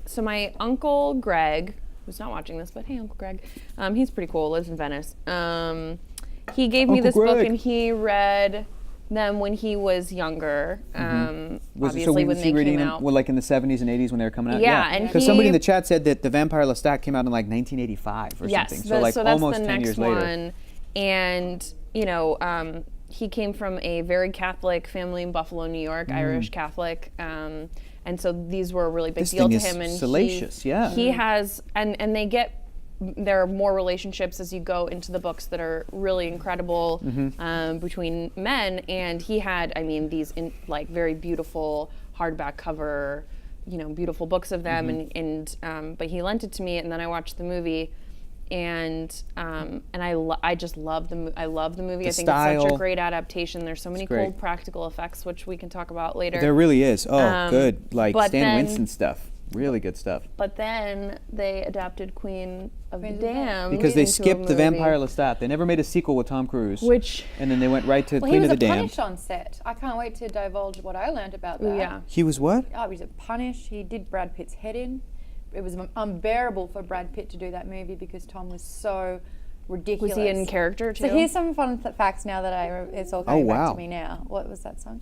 C: So my uncle Greg, who's not watching this, but hey, Uncle Greg, he's pretty cool. Lives in Venice. He gave me
A: Uncle
C: this book,
A: Greg.
C: and he read them when he was younger. Obviously, when they
A: reading
C: came
A: them
C: out.
A: well, like in the 70s and 80s when they were coming out?
C: Yeah, and
A: because somebody in
C: he-
A: the chat said that The Vampire Lestat came out in like 1985 or
C: Yes,
A: something. So like
C: that's
A: almost
C: the
A: 10
C: next
A: years later.
C: one. And he came from a very Catholic family in Buffalo, New York, Irish Catholic. And so these were a really big
A: This
C: deal
A: thing
C: to
A: is
C: him. And
A: salacious, yeah.
C: He has, and they get, there are more relationships as you go into the books that are really incredible between men. And he had, these like very beautiful hardback cover, beautiful books of them. But he lent it to me, and then I watched the movie. And I just love the movie. I love the movie. I think it's such
A: style.
C: a great adaptation. There's so many
A: great.
C: cool practical effects, which we can talk about later.
A: There really is. Oh, good. Like
C: but
A: Stan
C: then-
A: Winston stuff. Really good stuff.
C: But then they adapted Queen of the
B: Queen of the
C: Damned
A: Because they
C: into a
A: skipped The
C: movie,
A: Vampire Lestat. They never made a sequel with Tom Cruise.
C: which
A: And then they went right to
B: Well, he
A: Queen
B: was
A: of the
B: a
A: Damned.
B: Punish on set. I can't wait to divulge what I learned about that.
C: yeah.
A: He was what?
B: Oh, he was a Punish. He did Brad Pitt's head in. It was unbearable for Brad Pitt to do that movie because Tom was so ridiculous.
C: Was he in character too?
B: So here's some fun facts now that it's all coming back
A: wow.
B: to me now. What was that song?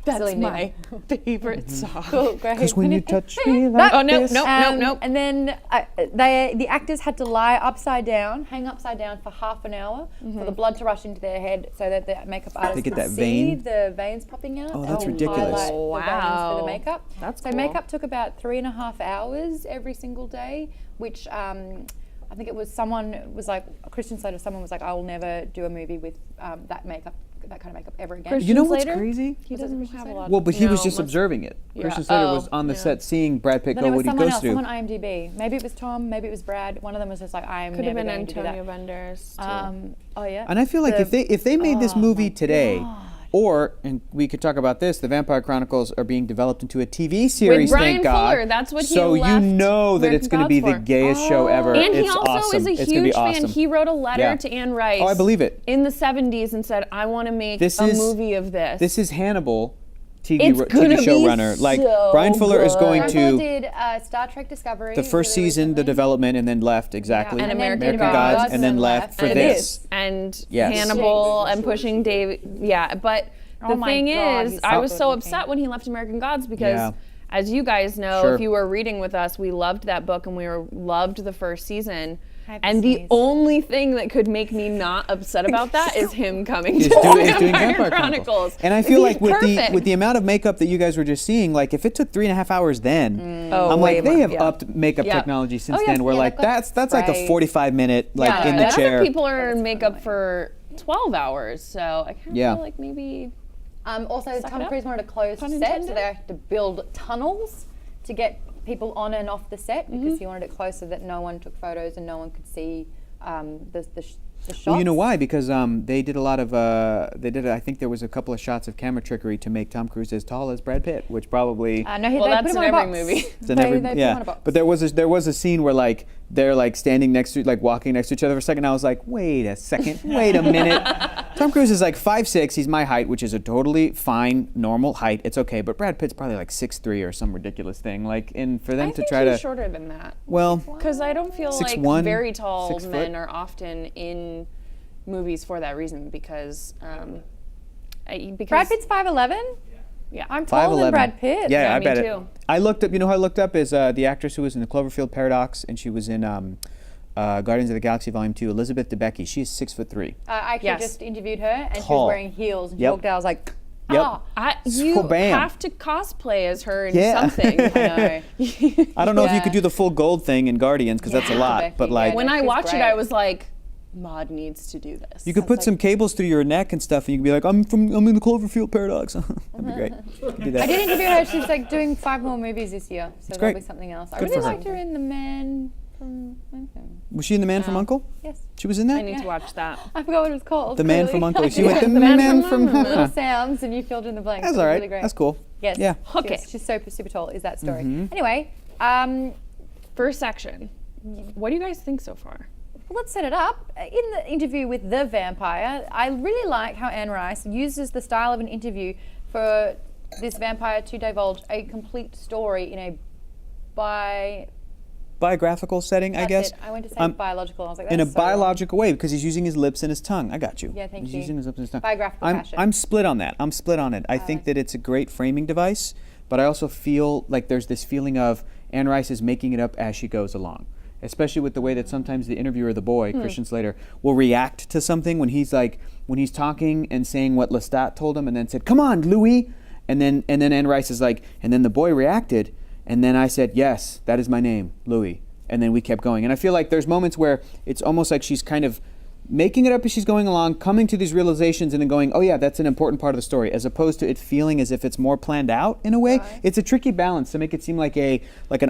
C: That's
B: Celine
C: my
B: Dion.
C: favorite song.
B: Cool, great.
A: Because when you touch me like
C: Oh, no,
A: this.
C: no. Nope.
B: And then the actors had to lie upside down, hang upside down for half an hour for the blood to rush into their head so that the makeup artist
A: get
B: could
A: that
B: see
A: vein?
B: the veins popping out.
A: Oh, that's
B: and
A: ridiculous.
B: highlight the veins for
C: Wow.
B: the makeup.
C: That's
B: so
C: cool.
B: makeup took about 3.5 hours every single day, which I think it was someone was like, Christian Slater, someone was like, I will never do a movie with that makeup that kind of makeup ever again.
C: Christian
A: You know what's
C: Slater?
A: crazy?
C: He doesn't have a lot.
A: Well, but he was
C: No,
A: just
C: must-
A: observing it.
C: Yeah.
A: Christian Slater was
C: Oh,
A: on the
C: yeah.
A: set seeing Brad Pitt
B: Then
A: go
B: it was
A: what he
B: someone
A: goes
B: else,
A: to.
B: someone on IMDb. Maybe it was Tom, maybe it was Brad. One of them was just like, I'm
C: Could have
B: never
C: been
B: going to do that.
C: Antonio Banderas. Too.
B: Oh yeah.
A: And I feel like
B: The-
A: if they made this
B: oh
A: movie
B: my
A: today,
B: God.
A: or and we could talk about this, the Vampire Chronicles are being developed into a TV series.
C: Brian
A: thank God.
C: Fuller, that's what he
A: So you
C: left
A: know that it's
C: American
A: going to be
C: Gods
A: the
C: for.
A: gayest show ever.
C: And he
A: it's
C: also
A: awesome.
C: is a
A: It's gonna be
C: huge fan.
A: awesome.
C: He wrote a letter
A: Yeah.
C: to Anne Rice.
A: Oh, I believe it.
C: In the 70s and said, I want to make
A: This
C: a
A: is-
C: movie of this.
A: This is Hannibal,
C: It's gonna be
A: showrunner. Like
C: so
A: Brian Fuller is going
C: good.
B: Brian Fuller
A: to
B: did Star Trek Discovery.
A: the first
B: really
A: season, the
B: recently.
A: development, and then left exactly.
B: Yeah.
C: And
B: then
C: American Gods,
A: and then left for
C: and
A: this.
C: And
A: Yes.
C: Hannibal
D: Yes.
C: and pushing David. Yeah, but the
B: Oh my
C: thing
B: God,
C: is,
B: he's
C: I
B: so
C: was
B: good
C: so
B: looking.
C: upset when he left American Gods because,
A: Yeah.
C: as you guys know,
A: Sure.
C: if you were reading with us, we loved that book and loved the first season.
B: I have to
C: And the
B: sneeze.
C: only thing that could make me not upset about that is him coming
A: Is
C: to
A: doing
C: Vampire
A: Vampire
C: Chronicles.
A: And I feel
C: He's
A: like with
C: perfect.
A: the amount of makeup that you guys were just seeing, like if it took 3.5 hours then,
C: Oh,
A: I'm
C: way
A: like they
C: more,
A: have
C: yeah.
A: upped makeup
C: Yeah.
A: technology since
B: Oh, yeah.
A: then. We're
B: Yeah,
A: like
B: they've got
A: that's like a
B: spray.
A: 45-minute like
C: Yeah,
A: in the
C: other
A: chair.
C: people are in makeup for 12 hours, so I kind of
A: Yeah.
C: feel like maybe.
B: Also,
C: Suck
B: Tom
C: it up.
B: Cruise wanted a closed
C: Pun
B: set,
C: intended.
B: so they had to build tunnels to get people on and off the set
C: Mm-hmm.
B: because he wanted it close so that no one took photos and no one could see the shots.
A: Well, you know why? Because they did a lot of I think there was a couple of shots of camera trickery to make Tom Cruise as tall as Brad Pitt, which probably
B: No,
C: Well,
B: they
C: that's
B: put him
C: in
B: on a
C: every
B: box.
C: movie.
A: it's in
B: They
A: every-
B: put him
A: yeah.
B: on a box.
A: But there was a scene where like they're like standing next to like walking next to each other for a second. I was like, wait a second, wait a minute. Tom Cruise is like 5'6". He's my height, which is a totally fine, normal height. It's okay. But Brad Pitt's probably like 6'3" or some ridiculous thing. Like, and for them
C: I
A: to
C: think
A: try
C: he's
A: to
C: shorter than that.
A: well,
C: Because I don't feel like
A: 6'1",
C: very tall
A: 6
C: men
A: foot.
C: are often in movies for that reason because
B: Brad Pitt's 5'11".
C: yeah.
B: I'm taller
A: 5'11".
B: than Brad Pitt.
A: Yeah,
C: Yeah,
A: I
C: me
A: bet it.
C: too.
A: I looked up. You know who I looked up is the actress who was in the Cloverfield Paradox, and she was in Guardians of the Galaxy Volume 2. Elizabeth Debicki. She's 6'3".
B: I actually
C: Yes.
B: just interviewed her and she
A: Tall.
B: was wearing heels and she
A: Yep.
B: walked out. I was like,
A: Yep.
B: ah.
C: You
A: bam.
C: have to cosplay as her in
A: Yeah.
C: something.
B: I know.
A: I don't know if you
B: Yeah.
A: could do the full gold thing in Guardians because that's a
B: Yeah.
A: lot.
B: Debicki,
A: But like,
B: yeah.
C: When I
B: She's
C: watched it,
B: great.
C: I was like, Maud needs to do this.
A: you could put
B: like-
A: some cables through your neck and stuff, and you could be like, I'm in the Cloverfield Paradox. That'd be great. You could do that.
B: I did interview her. She's like doing 5 more movies this year, so there'll
A: great.
B: be something else. I
A: Good
B: really
A: for her.
B: liked her in The Man from.
A: Was she in The Man from Uncle?
B: Yes,
A: She was in that.
C: I need to watch that.
B: I forgot what it was called.
A: The Man
B: clearly.
A: from Uncle.
B: I
A: She
B: did.
A: went the
C: Man
A: Man
C: from
A: from.
B: Little sounds, and you filled in the blanks.
A: That's
B: It
A: all
B: was
A: right.
B: Really great.
A: That's cool.
B: Yes.
A: Yeah.
C: Okay.
B: She's super tall. Is that story?
A: Mm-hmm.
B: Anyway,
C: First section. What do you guys think so far?
B: let's set it up. In the interview with the vampire, I really like how Anne Rice uses the style of an interview for this vampire to divulge a complete story in a
A: Biographical setting, I guess.
B: I went to say biological. I was like,
A: In a
B: that's so wrong.
A: biological way because he's using his lips and his tongue. I got you.
B: Yeah, thank
A: he's
B: you.
A: using his lips and his tongue.
B: Biographical
A: I'm,
B: fashion.
A: I'm split on that. I'm split on it. I think that it's a great framing device, but I also feel like there's this feeling of Anne Rice is making it up as she goes along. Especially with the way that sometimes the interviewer, the boy, Christian Slater, will react to something when he's talking and saying what Lestat told him and then said, "Come on, Louis," and then Anne Rice is like, and then the boy reacted, and then I said, "Yes, that is my name, Louis." And then we kept going. And I feel like there's moments where it's almost like she's kind of making it up as she's going along, coming to these realizations and then going, oh yeah, that's an important part of the story, as opposed to it feeling as if it's more planned out in a way.
B: Right.
A: It's a tricky balance to make it seem like an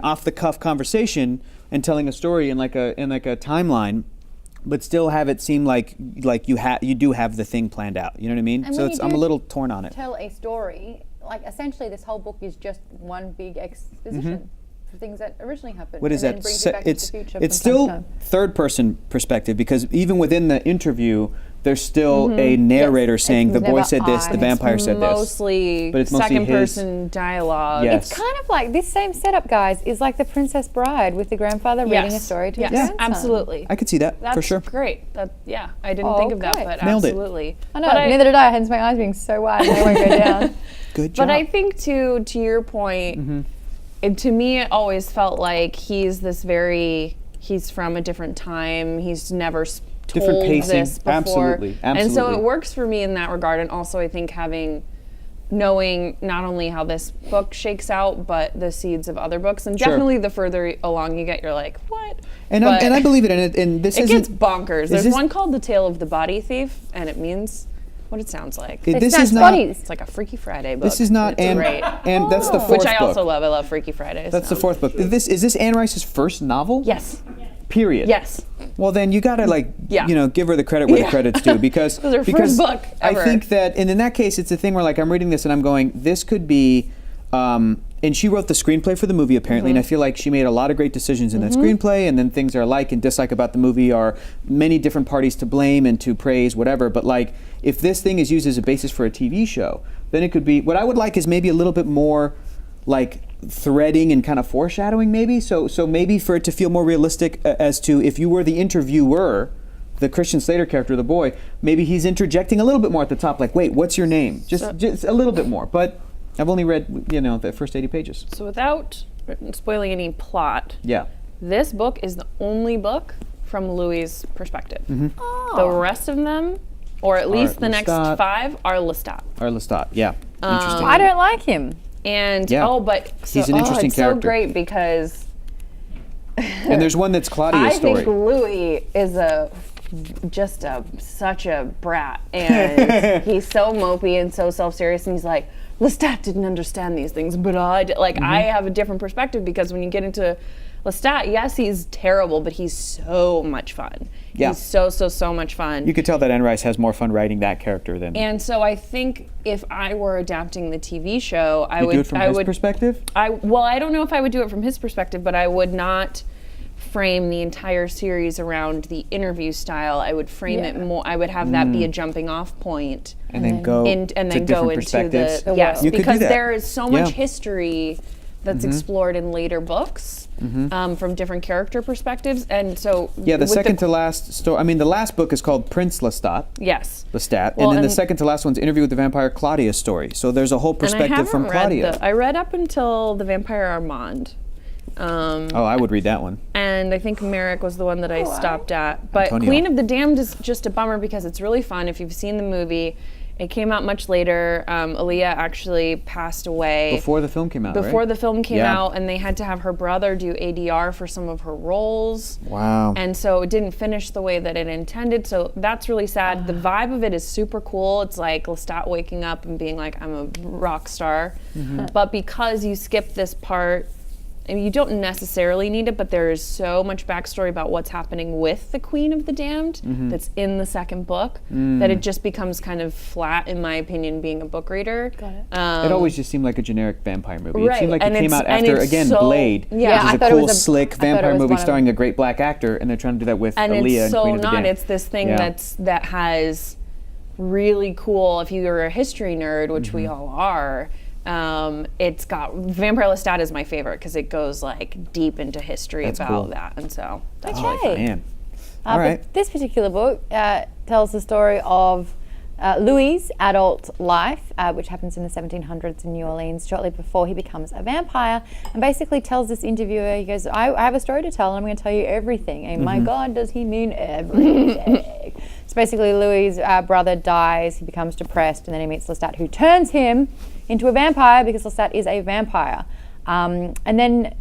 A: off-the-cuff conversation and telling a story in like a timeline, but still have it seem like you do have the thing planned out. You know what I mean?
B: And
A: So
B: when you
A: I'm a
B: do
A: little torn on it.
B: Tell a story, like essentially this whole book is just one big exposition for things that originally happened.
A: What is
B: and
A: that?
B: Then brings it back
A: It's
B: into the future
A: it's
B: from time to
A: still
B: time.
A: third-person perspective because even within the interview, there's still a narrator saying the
B: It's
A: boy
B: never
A: said this,
B: I.
A: the vampire said this.
C: Mostly
A: But it's mostly
C: second
A: his-
C: person dialogue.
A: Yes.
B: It's kind of like this same setup, guys, is like the Princess Bride with the grandfather reading a story to
C: yes,
B: his grandson.
C: absolutely.
A: I could see that
C: That's
A: for sure.
C: great. I didn't think of that,
B: Okay.
C: but
A: Nailed it.
C: absolutely.
B: I know,
C: But
B: neither did I, hence my eyes being so wide and they won't go down.
A: Good job.
C: But I think to your point, to me it always felt like he's from a different time. He's never told
A: Different pacing.
C: this before.
A: Absolutely.
C: And so
A: Absolutely.
C: it works for me in that regard. And also I think knowing not only how this book shakes out, but the seeds of other books. And
A: Sure.
C: definitely the further along you get, you're like, what?
A: And
C: But
A: I believe it. And this
C: it
A: isn't.
C: gets bonkers. There's
A: this-
C: one called The Tale of the Body Thief, and it means what it sounds like.
A: This
B: snatch
A: is not.
B: bodies.
C: It's like a Freaky Friday book.
A: This is not
C: It's
A: Anne.
C: great.
A: And that's the fourth
C: Which I also
A: book.
C: love. I love Freaky Fridays.
A: That's the fourth book. Is this Anne Rice's first novel?
C: Yes.
A: Period.
C: Yes.
A: Well, then you gotta
C: Yeah.
A: give her the credit where the
C: Yeah.
A: credit's due because
C: It was her
A: because
C: first book ever.
A: I think that, and in that case, it's a thing where like I'm reading this and I'm going, this could be. And she wrote the screenplay for the movie apparently, and I feel like she made a lot of great decisions in that screenplay. And then things I like and dislike about the movie are many different parties to blame and to praise, whatever. But like, if this thing is used as a basis for a TV show, then it could be. What I would like is maybe a little bit more, like threading and kind of foreshadowing, maybe. So maybe for it to feel more realistic as to if you were the interviewer. The Christian Slater character, the boy, maybe he's interjecting a little bit more at the top, like, "Wait, what's your name?" Just a little bit more. But I've only read, the first 80 pages.
C: So without spoiling any plot,
A: Yeah.
C: this book is the only book from Louis' perspective.
B: Oh.
C: The rest of them, or at least the next
A: Lestat.
C: 5, are Lestat.
A: Or Lestat, yeah. Interesting.
B: I don't like him.
C: And
A: Yeah.
C: but
A: He's an interesting
C: it's
A: character.
C: so great because
A: And there's one that's
C: I
A: Claudia's story.
C: think Louis is such a brat, and he's so mopey and so self-serious, and he's like, Lestat didn't understand these things, but I did. Like, I have a different perspective because when you get into Lestat, yes, he's terrible, but he's so much fun.
A: Yeah.
C: He's so much fun.
A: You could tell that Anne Rice has more fun writing that character than
C: And so I think if I were adapting the TV show, I
A: you
C: would
A: do it from
C: I
A: his
C: would
A: perspective.
C: I don't know if I would do it from his perspective, but I would not frame the entire series around the interview style. I would frame it more. I would have that be a jumping off point,
A: And then go
C: and
A: to
C: then
A: different
C: go into
A: perspectives.
C: the yes,
A: You could do
C: because
A: that.
C: there is so much
A: Yeah.
C: history that's explored in later books from different character perspectives, and so
A: Yeah, the
C: with
A: second to last story. I mean, the last book is called Prince Lestat.
C: yes.
A: Lestat,
C: Well,
A: and then the
C: and-
A: second to last one's Interview with the Vampire, Claudia's story. So there's a whole
C: And I
A: perspective
C: haven't
A: from
C: read
A: Claudia.
C: I read up until the Vampire Armand.
A: Oh, I would read that one.
C: And I think Merrick was the one that I stopped at. But
A: Antonio.
C: Queen of the Damned is just a bummer because it's really fun. If you've seen the movie, it came out much later. Aaliyah actually passed away
A: Before the film came out,
C: before
A: right?
C: the film came
A: Yeah.
C: out, and they had to have her brother do ADR for some of her roles.
A: Wow.
C: And so it didn't finish the way that it intended. So that's really sad. The vibe of it is super cool. It's like Lestat waking up and being like, I'm a rock star. But because you skip this part, I mean, you don't necessarily need it, but there is so much backstory about what's happening with the Queen of the Damned that's in the second book that it just becomes kind of flat, in my opinion, being a book reader.
B: Got it.
A: It always just seemed like a generic vampire movie. It
C: Right,
A: seemed like
C: and
A: it came
C: it's-
A: out
C: and
A: after,
C: it's
A: again,
C: so-
A: Blade,
C: yeah.
A: which
B: I
A: is a
B: thought it
A: cool,
B: was a-
A: slick
B: I thought it
A: vampire
B: was
A: movie
B: one of-
A: starring a great black actor, and they're trying to do that with
C: And
A: Aaliyah
C: it's
A: and
C: so
A: Queen of the
C: not.
A: Damned.
C: It's this thing
A: Yeah.
C: that has really cool. If you're a history nerd, which we all are, it's got Vampire Lestat is my favorite because it goes like deep into history
A: That's
C: about
A: cool.
C: that, and so that's
A: Oh,
B: Okay.
A: man. All right.
B: But this particular book tells the story of Louis' adult life, which happens in the 1700s in New Orleans, shortly before he becomes a vampire, and basically tells this interviewer, he goes, I have a story to tell, and I'm going to tell you everything. And my God, does he mean everything? So basically, Louis' brother dies, he becomes depressed, and then he meets Lestat, who turns him into a vampire because Lestat is a vampire. And then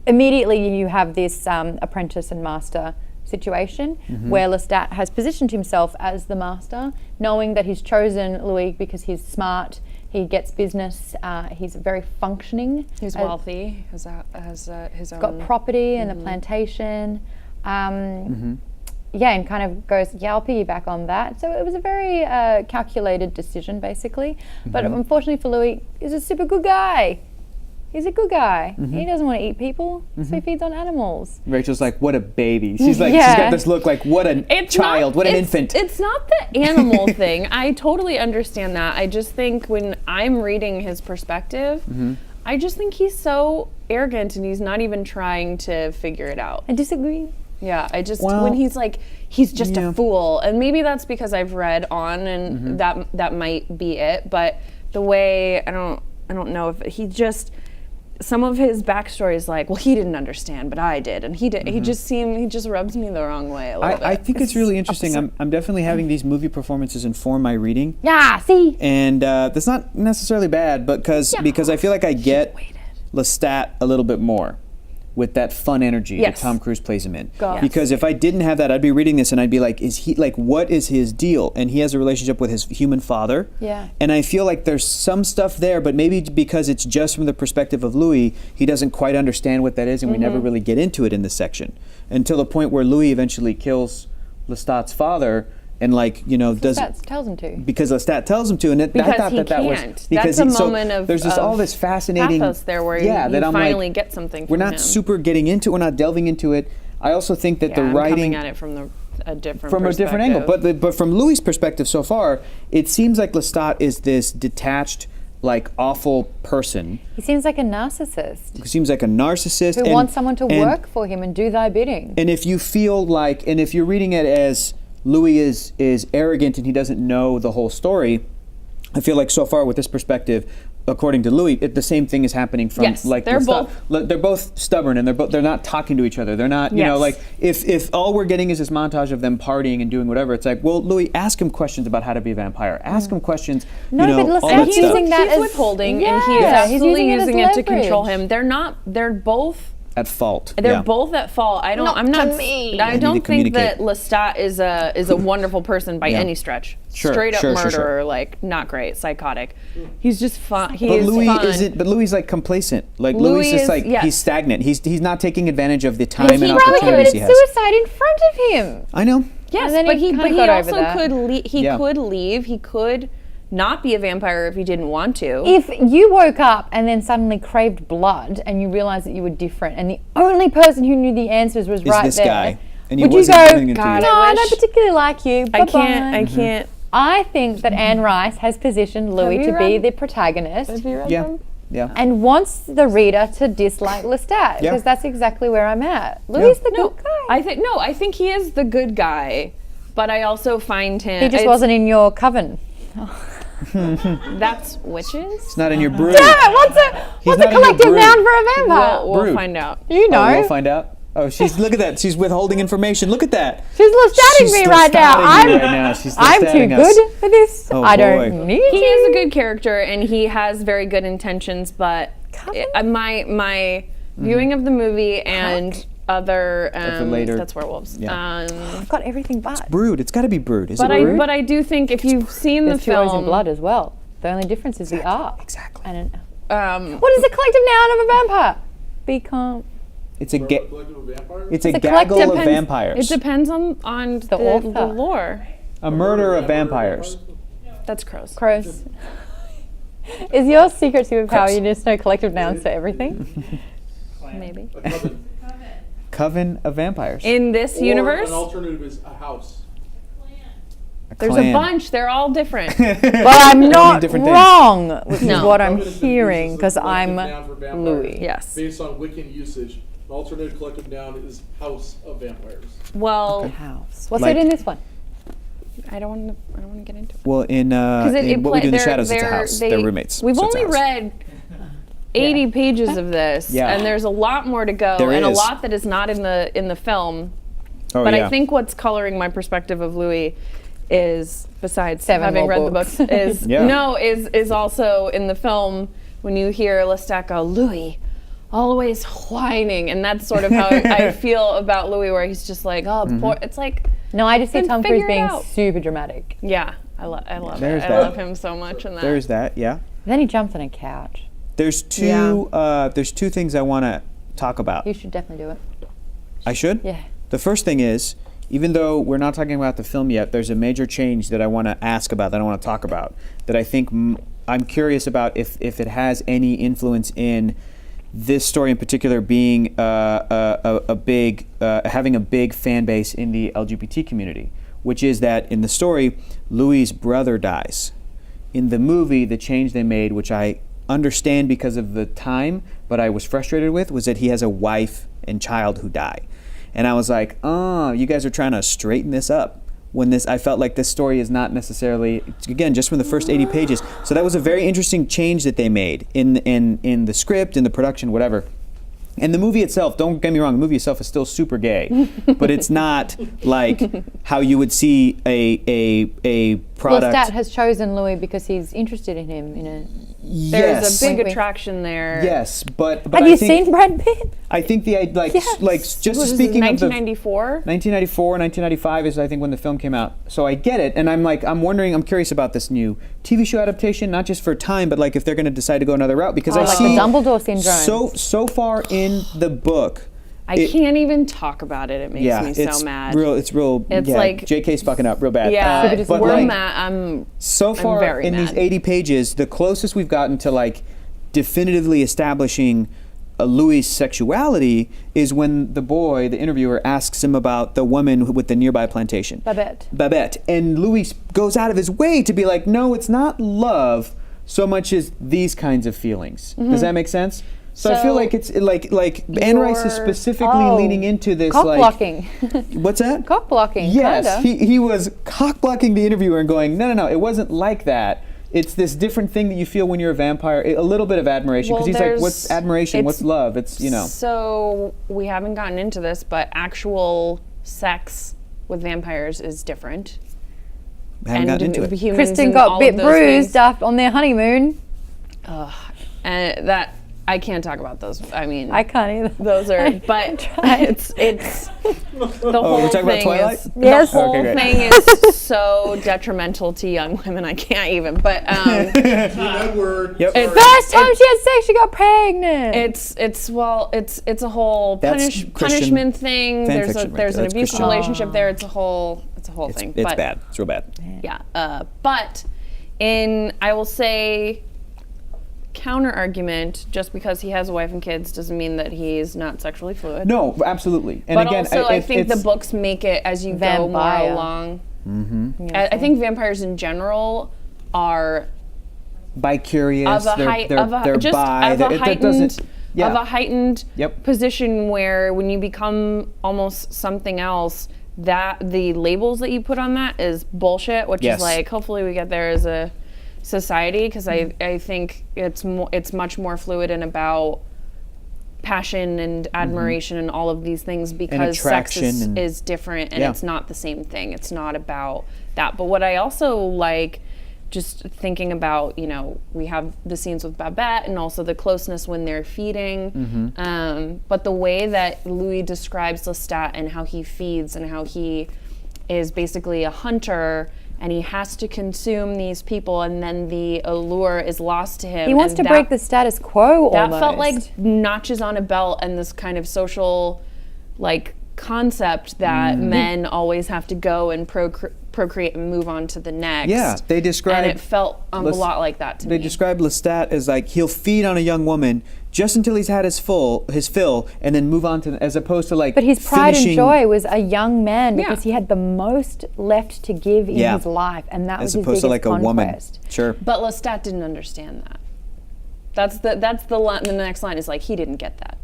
B: immediately you have this apprentice and master situation where Lestat has positioned himself as the master, knowing that he's chosen Louis because he's smart, he gets business, he's very functioning.
C: he's wealthy, has his own.
B: Got property and a plantation. Yeah, and kind of goes, yeah, I'll piggyback on that. So it was a very calculated decision, basically. But unfortunately for Louis, he's a super good guy. He's a good guy. He doesn't want to eat people, so he feeds on animals.
A: Rachel's like, what a baby. She's like, she's
B: Yeah.
A: got this look like, what a
C: It's
A: child,
C: not-
A: what an
C: it's-
A: infant.
C: It's not the animal thing. I totally understand that. I just think when I'm reading his perspective, I just think he's so arrogant and he's not even trying to figure it out.
B: I disagree.
C: Yeah, I just
A: Well,
C: when he's like he's just
A: yeah.
C: a fool, and maybe that's because I've read on, and that might be it. But the way I don't know if he just some of his backstory is like, well, he didn't understand, but I did, and he did. He just rubs me the wrong way a little bit.
A: I think it's really interesting. I'm definitely having these movie performances inform my reading.
B: Yeah, see?
A: And that's not necessarily bad, but because I feel like I get Lestat a little bit more. with that fun energy
C: Yes.
A: that Tom Cruise plays him in.
B: Got it.
A: Because if I didn't have that, I'd be reading this and I'd be like, is he like, what is his deal? And he has a relationship with his human father.
B: Yeah.
A: And I feel like there's some stuff there, but maybe because it's just from the perspective of Louis, he doesn't quite understand what that is, and we never really get into it in this section until the point where Louis eventually kills Lestat's father, and like does
B: That tells him to.
A: because Lestat tells him to, and I
C: Because
A: thought
C: he
A: that was
C: can't.
A: because
C: That's a
A: so
C: moment of
A: there's just all
C: of
A: this fascinating
C: pathos there where you
A: that I'm
C: finally
A: like,
C: get something
A: we're
C: from
A: not
C: him.
A: super getting into it, we're not delving into it. I also think that
C: Yeah,
A: the
C: I'm
A: writing
C: coming at it from a different
A: from a different angle, but from Louis' perspective so far, it seems like Lestat is this detached, like awful person
B: He seems like a narcissist
A: who seems like a narcissist
B: who
A: and,
B: wants someone to
A: and-
B: work for him and do thy bidding.
A: And if you feel like, and if you're reading it as Louis is arrogant and he doesn't know the whole story, I feel like so far with this perspective, according to Louis, the same thing is happening from
C: Yes,
A: like
C: they're
A: Lestat. They're both stubborn and they're not talking to each other. They're not,
C: Yes.
A: like if all we're getting is this montage of them partying and doing whatever, it's like, well, Louis, ask him questions about how to be a vampire. Ask him questions.
B: No, but
A: all
B: Lestat
A: that
B: he's
A: stuff.
B: using that
C: he's
B: as
C: withholding, and
B: yeah,
C: he is
B: he's
C: absolutely
B: using
C: using
B: it as
C: it to control
B: leverage.
C: him. They're both.
A: At fault.
C: They're
A: yeah.
C: both at fault. I don't.
B: Not
C: I'm
B: to
C: not.
B: me.
C: I
A: need
C: don't
A: to
C: think that
A: communicate.
C: Lestat is a wonderful person by
A: Yeah.
C: any stretch.
A: Sure,
C: Straight up
A: sure, sure,
C: murderer,
A: sure.
C: like not great, psychotic. He's just fun. He
A: But
C: is
A: Louis
C: fun.
A: isn't. But Louis is like complacent. Like
C: Louis
A: Louis is
C: is-
A: like
C: yes.
A: he's stagnant. He's not taking advantage of the time
B: He
A: and
B: probably
A: opportunities he
B: committed
A: has.
B: suicide in front of him.
A: I know.
C: Yes,
B: And then
C: but
B: he
C: he
B: kinda
C: but he
B: got over
C: also
B: that.
C: could he
A: Yeah.
C: could leave. He could not be a vampire if he didn't want to.
B: If you woke up and then suddenly craved blood and you realized that you were different and the only person who knew the answers was right
A: this
B: there,
A: guy, and he
B: would you
A: wasn't
B: go,
A: giving it to you.
C: God,
B: no,
C: I
B: I don't
C: wish-
B: particularly like you,
C: I
B: bye-bye."
C: I can't.
B: I think that Anne Rice has positioned Louis
C: you
B: to be
C: read-
B: the protagonist
C: Have you read
A: Yeah.
C: them?
A: Yeah.
B: and wants the reader to dislike Lestat
A: Yeah.
B: because that's exactly where I'm at. Louis is the
C: No,
B: good guy.
C: I think he is the good guy, but I also find him.
B: He just
C: it's-
B: wasn't in your coven.
C: That's witches.
A: It's not in your brood.
B: Yeah, what's a
A: not in your
B: collective
A: brood.
B: noun for a vampire?
C: We'll
A: Brood.
C: find out.
B: You know.
A: Oh, we'll find out. Oh, she's look at that. She's withholding information. Look at that.
B: She's Lestatting
A: She's
B: me right now.
A: Lestatting you right now. She's
B: I'm too
A: Lestatting us.
B: good for this.
A: Oh,
B: I
A: boy.
B: don't need
C: He
B: you.
C: is a good character and he has very good intentions, but
B: Coven?
C: my viewing of the movie and other
A: the later-
C: that's werewolves.
A: Yeah.
B: I've got everything but.
A: Brood. It's got to be brood. Is
C: But
A: it brood?
C: I do think if you've seen
B: There's
C: the
B: two O's in
C: film,
B: blood as well. The only difference is the R.
A: Exactly.
B: And
C: um,
B: what is the collective noun of a vampire? Be calm.
A: It's a
D: Collective of vampires?
A: it's a
B: It's a
A: gaggle
B: collective-
A: of vampires.
C: it depends on the
B: author.
C: lore.
A: A murder of vampires.
C: That's gross.
B: Crows. Is your secret superpower
A: Crows.
B: you just know collective nouns to everything?
C: Maybe
D: A coven.
A: Coven of vampires.
C: in this
D: Or
C: universe,
D: an alternative is a house.
C: there's
A: clan.
C: a bunch. They're all different.
B: Well, I'm not
A: different things.
B: wrong, which is
C: No.
B: what I'm
D: Coven has been used
B: hearing
D: as a
B: because
D: collective
B: I'm
D: noun for vampires
B: Louis.
C: Yes.
D: Based on Wiccan usage, an alternative collective noun is house of vampires.
C: Well,
B: House. What's
A: Like-
B: it in this one?
C: I don't want to get into it.
A: Well, in
C: Because
A: in What We Do in the Shadows, it's a house. They're roommates.
C: We've
A: so it's a
C: only
A: house.
C: read 80 pages of this,
A: Yeah.
C: and there's a lot more to go,
A: There
C: and
A: is.
C: a lot that is not in the film.
A: Oh,
C: But
A: yeah.
C: I think what's coloring my perspective of Louis is, besides
B: 7
C: having
B: more
C: read
B: books.
C: the book, is
A: Yeah.
C: is also in the film when you hear Lestat go, Louis, always whining, and that's sort of how I feel about Louis, where he's just like, oh, poor. It's like,
B: No, I just see
C: Then
B: Tom Cruise
C: figure it
B: being
C: out.
B: super dramatic.
C: yeah, I love
A: There's
C: it.
A: that.
C: I love him so much in that.
A: There's that. Yeah.
B: Then he jumps on a couch.
A: There's two. There's two things I want to talk about.
B: You should definitely do it.
A: I should.
B: Yeah.
A: The first thing is, even though we're not talking about the film yet, there's a major change that I want to ask about, that I want to talk about, that I think I'm curious about if it has any influence in this story in particular being a big, having a big fan base in the LGBT community, which is that in the story, Louis' brother dies. In the movie, the change they made, which I understand because of the time, but I was frustrated with, was that he has a wife and child who die. And I was like, oh, you guys are trying to straighten this up. When this, I felt like this story is not necessarily, again, just from the first 80 pages. So that was a very interesting change that they made in the script, in the production, whatever. And the movie itself, don't get me wrong, the movie itself is still super gay, but it's not like how you would see a product.
B: Lestat has chosen Louis because he's interested in him.
C: There's
A: Yes.
C: a big
B: Wink, wink.
C: attraction there.
A: Yes, but
B: Have
A: I
B: you
A: think,
B: seen Brad Pitt?
A: I think like
B: Yes.
A: just
C: What is
A: speaking
C: this,
A: of the
C: 1994?
A: 1994, 1995 is I think when the film came out. So I get it, and I'm curious about this new TV show adaptation, not just for time, but like if they're going to decide to go another route, because I
B: like the
A: see
B: Dumbledore syndrome.
A: So far in the book,
C: I can't even talk about it. It makes me
A: it's
C: so mad.
A: It's real.
C: It's
A: yeah,
C: like-
A: JK's fucking up real bad.
C: Yeah,
B: just
A: but
C: we're
A: like,
C: mad.
A: so far
C: very
A: in these
C: mad.
A: 80 pages, the closest we've gotten to like definitively establishing Louis' sexuality is when the interviewer, asks him about the woman with the nearby plantation. Babette. And Louis goes out of his way to be like, no, it's not love so much as these kinds of feelings. Does that make sense? So I feel
C: So
A: like it's like Anne Rice is
C: you're-
A: specifically leaning into this
B: Cock
A: like
B: blocking.
A: what's that?
B: Cock blocking.
A: Yes,
B: kinda.
A: he was cock blocking the interviewer and going, no, it wasn't like that. It's this different thing that you feel when you're a vampire. A little bit of admiration, because
C: Well,
A: he's like, what's
C: there's-
A: admiration? What's
C: it's-
A: love? It's
C: So we haven't gotten into this, but actual sex with vampires is different.
A: I haven't gotten into it.
C: Humans
B: Kristen
C: and
B: got
C: all
B: bit
C: of those
B: bruised
C: things.
B: on their honeymoon.
C: And that I can't talk about those. I mean,
B: I can't either.
C: those are, but it's the whole
A: we're talking about
C: thing
A: Twilight?
C: is
B: Yes.
C: the whole
A: Okay, great.
C: thing is so detrimental to young women. I can't even. But
D: Edward.
A: Yep.
D: sorry.
B: First time she had sex, she got pregnant.
C: it's a whole
A: That's Christian
C: punishment thing.
A: fan
C: There's
A: fiction right
C: there's
A: there.
C: an
A: That's
C: abusive
A: Christian.
C: relationship there. It's a whole thing.
A: It's
C: But
A: bad. It's real bad.
C: Yeah, but I will say, counter argument, just because he has a wife and kids doesn't mean that he's not sexually fluid.
A: No, absolutely. And
C: But
A: again,
C: also, I
A: it-
C: think the
A: it's-
C: books make it as you go more
B: Vampire.
C: along. I think vampires in general are
A: bi-curious.
C: of a
A: they're,
C: height
A: they're,
C: of a
A: they're
C: just
A: bi.
C: of a
A: It
C: heightened
A: doesn't. Yeah.
C: of a heightened
A: Yep.
C: position where when you become almost something else, that the labels that you put on that is bullshit. Which
A: Yes.
C: is like, hopefully we get there as a society, because I think it's much more fluid and about passion and admiration and all of these things, because sex
A: attraction
C: is different, and
A: Yeah.
C: it's not the same thing. It's not about that. But what I also like, just thinking about, we have the scenes with Babette and also the closeness when they're feeding. But the way that Louis describes Lestat and how he feeds and how he is basically a hunter and he has to consume these people, and then the allure is lost to him.
B: he wants
C: and
B: to
C: that-
B: break the status quo
C: that
B: almost.
C: felt like notches on a belt and this kind of social concept that men always have to go and procreate and move on to the next.
A: Yeah, they describe.
C: And it felt a lot like that to
A: They
C: me.
A: describe Lestat as like he'll feed on a young woman just until he's had his fill, and then move on to, as opposed to like.
B: But his pride
A: finishing,
B: and joy was a young man because
C: Yeah.
B: he had the most left to give in
A: Yeah.
B: his life, and that was
A: as
B: his
A: opposed
B: biggest
A: to like a woman.
B: conquest.
A: Sure.
C: But Lestat didn't understand that. That's the line. The next line is like, he didn't get that.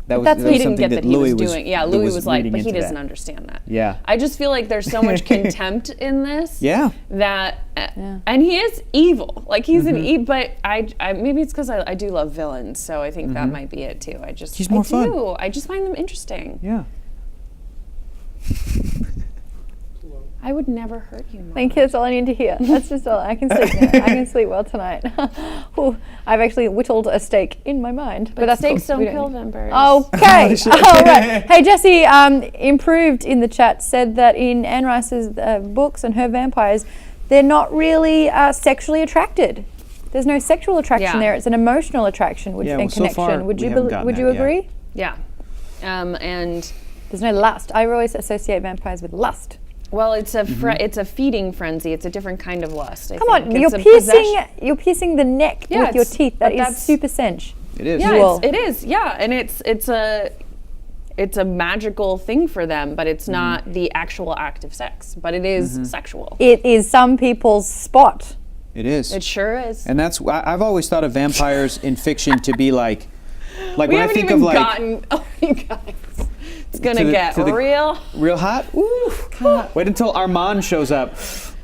A: That was,
B: That's
A: that
B: what
A: was
C: He didn't
A: something
C: get that he
A: Louis
C: was doing. Yeah, Louis was like,
A: reading
C: but he
A: into
C: doesn't
A: that.
C: understand that.
A: Yeah.
C: I just feel like there's so much contempt in this.
A: Yeah.
C: That, and he is evil. Like he's an evil, but I maybe it's because I do love villains, so I think that might be it too.
A: He's more fun.
C: I just find them interesting.
A: Yeah.
C: I would never hurt you, Mom.
B: Thank you. That's all I need to hear. That's just all. I can sleep now. I can sleep well tonight. Ooh, I've actually whittled a steak in my mind.
C: But
B: that's
C: steaks
B: cool.
C: don't
B: We
C: kill
B: need-
C: vampires.
B: Okay. All right. Hey, Jesse, improved in the chat said that in Anne Rice's books and her vampires, they're not really sexually attracted. There's no sexual attraction
C: Yeah.
B: there. It's an emotional attraction
A: Yeah, well,
B: and
A: so
B: connection.
A: far
B: would
A: we
B: you
A: haven't gotten
B: would
A: that
B: you
A: yet.
B: agree?
C: Yeah. And
B: There's no lust. I always associate vampires with lust.
C: well, it's a
A: Mm-hmm.
C: it's a feeding frenzy. It's a different kind of lust.
B: Come on, you're piercing the neck
C: Yeah,
B: with your
C: it's-
B: teeth.
C: but
B: That is
C: that's-
B: super sense.
A: It is.
C: Yeah,
B: Cool.
C: it is. Yeah, and it's a magical thing for them, but it's not the actual act of sex. But it is sexual.
B: It is some people's spot.
A: It is.
C: It sure is.
A: And that's I've always thought of vampires in fiction to be like
C: we
A: when I
C: haven't
A: think
C: even
A: of like
C: gotten. Oh, you guys, it's gonna
A: To the-
C: get
A: to the-
C: real.
A: real hot. Ooh, God. Wait until Armand shows up.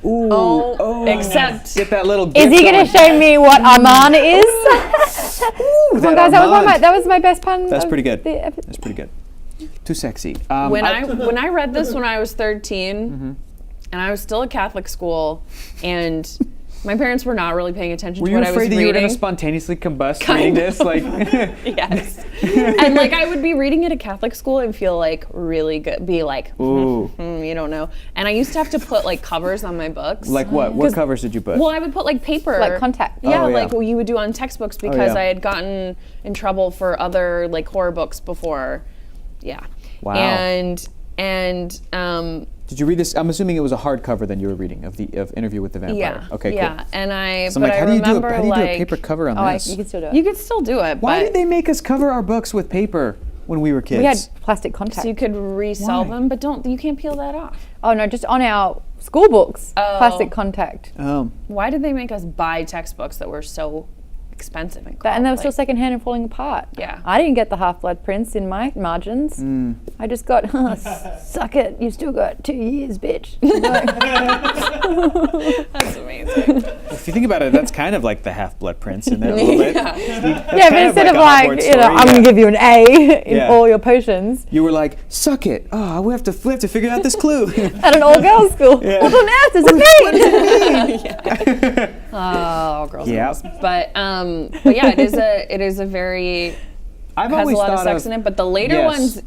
A: Ooh,
C: Except
A: get that little.
B: Is he going to show me what Armand is?
A: Ooh,
B: Come on, guys, that was my best pun.
A: That's
B: of
A: pretty good.
B: the epi-
A: That's pretty good. Too sexy.
C: when I read this when I was 13, and I was still at Catholic school, and my parents were not really paying attention
A: Were
C: to
A: you
C: what I was
A: afraid that
C: reading.
A: you were going to spontaneously combust reading this? Like,
C: Yes. And like I would be reading it at Catholic school and feel like really good, be like,
A: ooh.
C: you don't know. And I used to have to put like covers on my books.
A: Like what? What covers did you put?
C: Well, I would put like paper.
B: Like contact.
C: Yeah,
A: Oh, yeah.
C: like what you would do on textbooks because
A: yeah.
C: I had gotten in trouble for other like horror books before. Yeah.
A: Wow.
C: And
A: Did you read this? I'm assuming it was a hardcover then you were reading of Interview with the Vampire.
C: yeah.
A: Okay, cool.
C: Yeah. And
A: So I'm like,
C: I
A: how do you do
C: remember
A: a
C: like
A: paper cover on
B: Oh,
A: this?
B: you can still do it.
C: you could still do it.
A: Why
C: but
A: did they make us cover our books with paper when we were kids?
B: We had plastic contact.
C: so you could resell
A: Why?
C: them, but you can't peel that off.
B: Oh no, just on our school books,
C: Oh.
B: plastic contact.
C: Why did they make us buy textbooks that were so expensive and
B: And they were
C: like-
B: still secondhand and falling apart.
C: Yeah.
B: I didn't get the Half-Blood Prince in my margins. I just got, suck it, you still got 2 years, bitch.
C: That's amazing.
A: If you think about it, that's kind of like the Half-Blood Prince in there a little bit.
C: Yeah.
B: Yeah, but instead of
A: a
B: like,
A: Hogwarts
B: you know,
A: story,
B: I'm
A: yeah.
B: gonna give you an A in
A: Yeah.
B: all your potions
A: You were like, suck it. Oh, we have to figure out this clue.
B: at an all-girls school.
A: Yeah.
B: What on earth does it mean?
C: Oh, girls. and
A: Yeah.
C: girls. But yeah, it is a very
A: I've
C: has a
A: always
C: lot of
A: thought
C: sex in it, but the later
A: Yes.
C: ones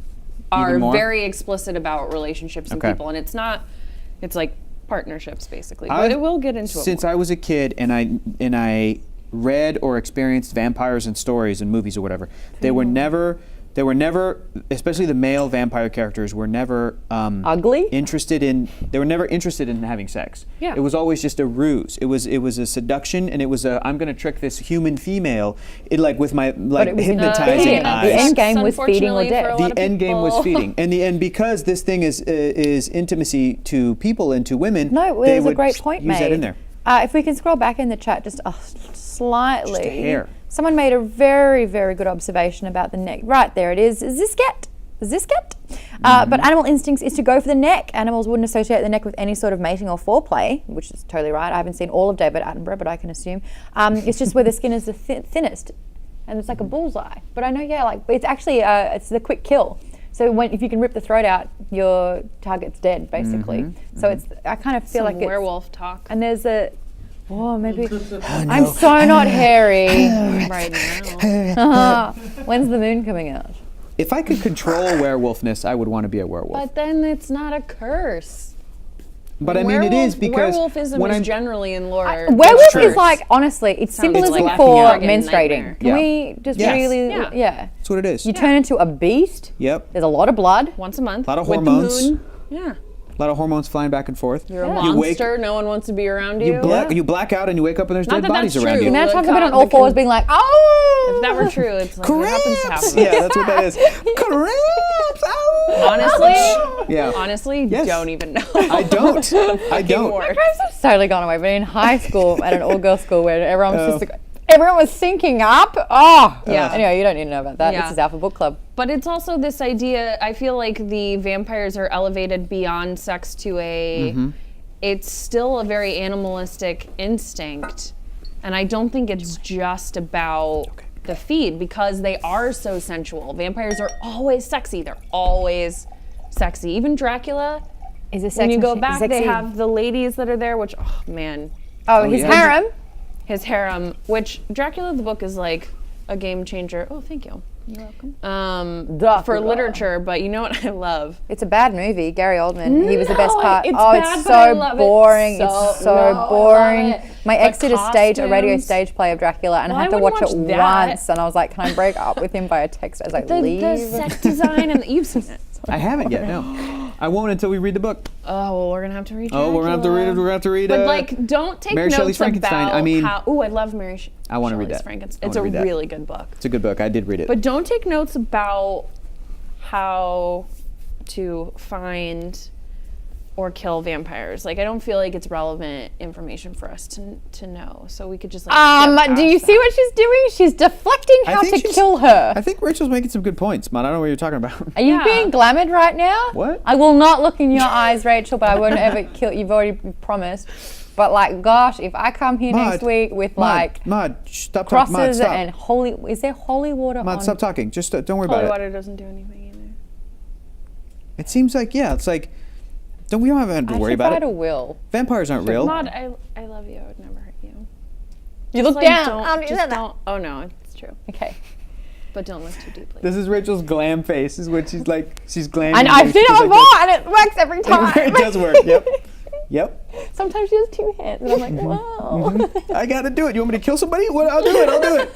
C: are
A: Even more?
C: very explicit about relationships and
A: Okay.
C: people, and it's like partnerships basically.
A: I've-
C: But it will get into it.
A: Since
C: more.
A: I was a kid and I read or experienced vampires in stories and movies or whatever, they were never, especially the male vampire characters were never
B: Ugly?
A: they were never interested in having sex.
C: Yeah.
A: It was always just a ruse. It was a seduction, and it was I'm going to trick this human female, with my
B: it was
A: hypnotizing
B: feeding. The
A: eyes.
B: end game was feeding or
C: Unfortunately,
B: death.
C: for a lot
A: The
C: of
A: end game was
C: people.
A: feeding, and because this thing is intimacy to people and to women.
B: No,
A: they
B: there's a
A: would
B: great point
A: use
B: made.
A: that in there.
B: If we can scroll back in the chat just slightly.
A: Just a hair.
B: Someone made a very, very good observation about the neck. Right, there it is. Is this get? But animal instincts is to go for the neck. Animals wouldn't associate the neck with any sort of mating or foreplay, which is totally right. I haven't seen all of David Attenborough, but I can assume. It's just where the skin is the thinnest, and it's like a bullseye. But I know, yeah, like it's actually it's the quick kill. So if you can rip the throat out, your target's dead, basically. So it's I kind of feel
C: Some
B: like it's
C: werewolf talk
B: and there's maybe I'm so not hairy
C: right now.
B: When's the moon coming out?
A: If I could control werewolfness, I would want to be a werewolf.
C: But then it's not a curse.
A: But I mean, it is because
C: werewolfism
A: when
C: is
A: I'm
C: generally in lore.
B: Werewolf
A: true.
B: is like, honestly, it's
C: Sounds
B: symbolism
C: like a
B: for
C: fucking
B: menstruating.
C: nightmare.
B: Can
A: Yeah.
B: we just
A: Yes.
B: really,
C: Yeah.
A: that's what it is.
B: You turn into a beast.
A: Yep.
B: There's a lot of blood.
C: once a month.
A: A lot of
C: with
A: hormones.
C: The moon. Yeah.
A: A lot of hormones flying back and forth.
C: You're a
B: Yeah.
A: You
C: monster. No one wants to be around you.
A: You black out and you wake up and there's
C: Not
A: dead
C: that
A: bodies
C: that's
A: around
C: true.
A: you.
B: Now
C: The
B: talking about on
C: con-
B: all
C: the
B: fours
C: con-
B: being like, oh!
C: If that were true, it's like it happens to
A: Cramps!
C: happen.
A: Yeah, that's what that is. Cramps! Ow!
C: Honestly,
A: Yeah.
C: honestly,
A: Yes.
C: don't even know.
A: I don't. I don't.
C: More.
B: It's totally gone away. But in high school, at an all-girls school where everyone was just like, everyone was syncing up. Oh,
C: Yeah.
B: Anyway, you don't need to know about that.
C: Yeah.
B: This is Alpha Book Club.
C: But it's also this idea, I feel like the vampires are elevated beyond sex to a, it's still a very animalistic instinct. And I don't think it's just about the feed because they are so sensual. Vampires are always sexy. They're always sexy. Even Dracula,
B: Is a sex
C: when you go
B: machine-
C: back,
B: sexy.
C: they have the ladies that are there, which, oh man,
B: Oh, his
A: yeah.
B: harem.
C: his harem, which Dracula the book is like a game changer. Oh, thank you.
B: You're welcome.
C: For
B: Dracula.
C: literature, but you know what I love?
B: It's a bad movie. Gary Oldman. He was the best
C: No,
B: part.
C: it's
B: Oh,
C: bad,
B: it's
C: but I
B: so
C: love it
B: boring.
C: so-
B: It's so
C: No, I love
B: boring.
C: it.
B: My ex
C: The
B: did a radio
C: costumes.
B: stage play of Dracula, and
C: Well,
B: I had
C: I
B: to
C: wouldn't
B: watch it
C: watch that.
B: once. And I was like, "Can I break up with him via text as I leave?"
C: The set design and you've seen it.
A: I haven't yet. No, I won't until we read the book.
C: Oh, well, we're gonna have to read.
A: Oh, we're gonna have to read it. We're gonna have to read
C: But
A: it.
C: like, don't take
A: Mary
C: notes
A: Shelley's Frankenstein.
C: about
A: I mean,
C: how. Ooh, I love Mary.
A: I wanna read
C: Shelley's
A: that.
C: Frankenstein.
A: I
C: It's a
A: wanna read that.
C: really good book.
A: It's a good book. I did read it.
C: But don't take notes about how to find or kill vampires. Like, I don't feel like it's relevant information for us to know. So we could just like. skip
B: Do you
C: past
B: see
C: that.
B: what she's doing? She's deflecting
A: I
B: how
A: think
B: to
A: she's-
B: kill her.
A: I think Rachel's making some good points, man. I don't know what you're talking about.
B: Are you
C: Yeah.
B: being glamored right now?
A: What?
B: I will not look in your eyes, Rachel, but I won't ever kill. You've already promised. But like, gosh, if I come here next week with like
A: Maude, stop talking. Maude,
B: crosses
A: stop.
B: and holy, is there holy water
A: Maude,
B: on?
A: stop talking. Just don't worry
C: Holy
A: about it.
C: water doesn't do anything either.
A: It seems like, yeah, it's like Don't we don't have to worry about
B: If I
A: it?
B: had a will.
A: Vampires aren't real.
C: Maud, I love you. I would never hurt you.
B: You look
C: Like,
B: down.
C: don't, just don't. Oh no, it's true.
B: Okay.
C: But don't look too deeply.
A: This is Rachel's glam face. Is what she's like. She's glamming.
B: And
A: you.
B: I've seen
A: She's
B: it
A: like
B: before, and it works every time.
A: this. It does work. Yep. Yep.
B: Sometimes she has two hands, and I'm like, wow.
A: I gotta do it. You want me to kill somebody? What? I'll do it. I'll do it.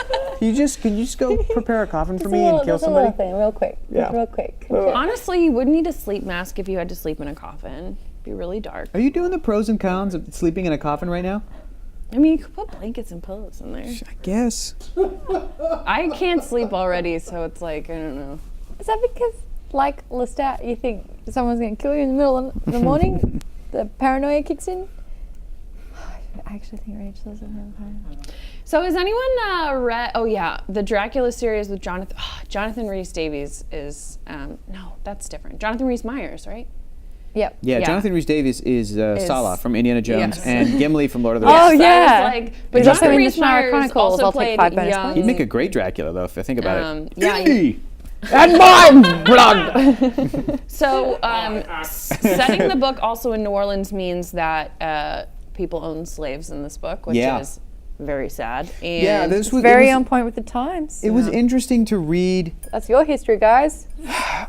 A: Can you just go prepare a coffin for me and kill somebody?
B: thing, real quick.
A: Yeah.
B: Real quick.
C: Honestly, you would need a sleep mask if you had to sleep in a coffin. It'd be really dark.
A: Are you doing the pros and cons of sleeping in a coffin right now?
C: I mean, you could put blankets and pillows in there.
A: I guess.
C: I can't sleep already, so it's like, I don't know.
B: Is that because, like Lestat, you think someone's going to kill you in the middle of the morning? The paranoia kicks in? I actually think Rachel's a vampire.
C: So has anyone read, oh yeah, the Dracula series with Jonathan Rhys-Davies is, no, that's different. Jonathan Rhys-Meyers, right?
B: Yep.
A: Yeah,
C: Yeah.
A: Jonathan Rhys-Davies is Salah from Indiana Jones
C: Yes.
A: and Gimli from Lord of the
B: Oh,
A: Rings.
B: yeah.
C: I was like, but
B: He's also
C: Jonathan
B: in the Shannara
C: Rhys-Meyers
B: Chronicles.
C: also
B: I'll take
C: played
B: 5 bonus
C: young.
B: points.
A: He'd make a great Dracula, though, if I think about it.
C: Yeah,
A: Hey!
B: And my blood!
C: So setting the book also in New Orleans means that people own slaves in this book, which
A: Yeah.
C: is very sad. And
A: Yeah, this was
B: Very
A: it was,
B: on point with the times.
A: It was interesting to read.
B: That's your history, guys.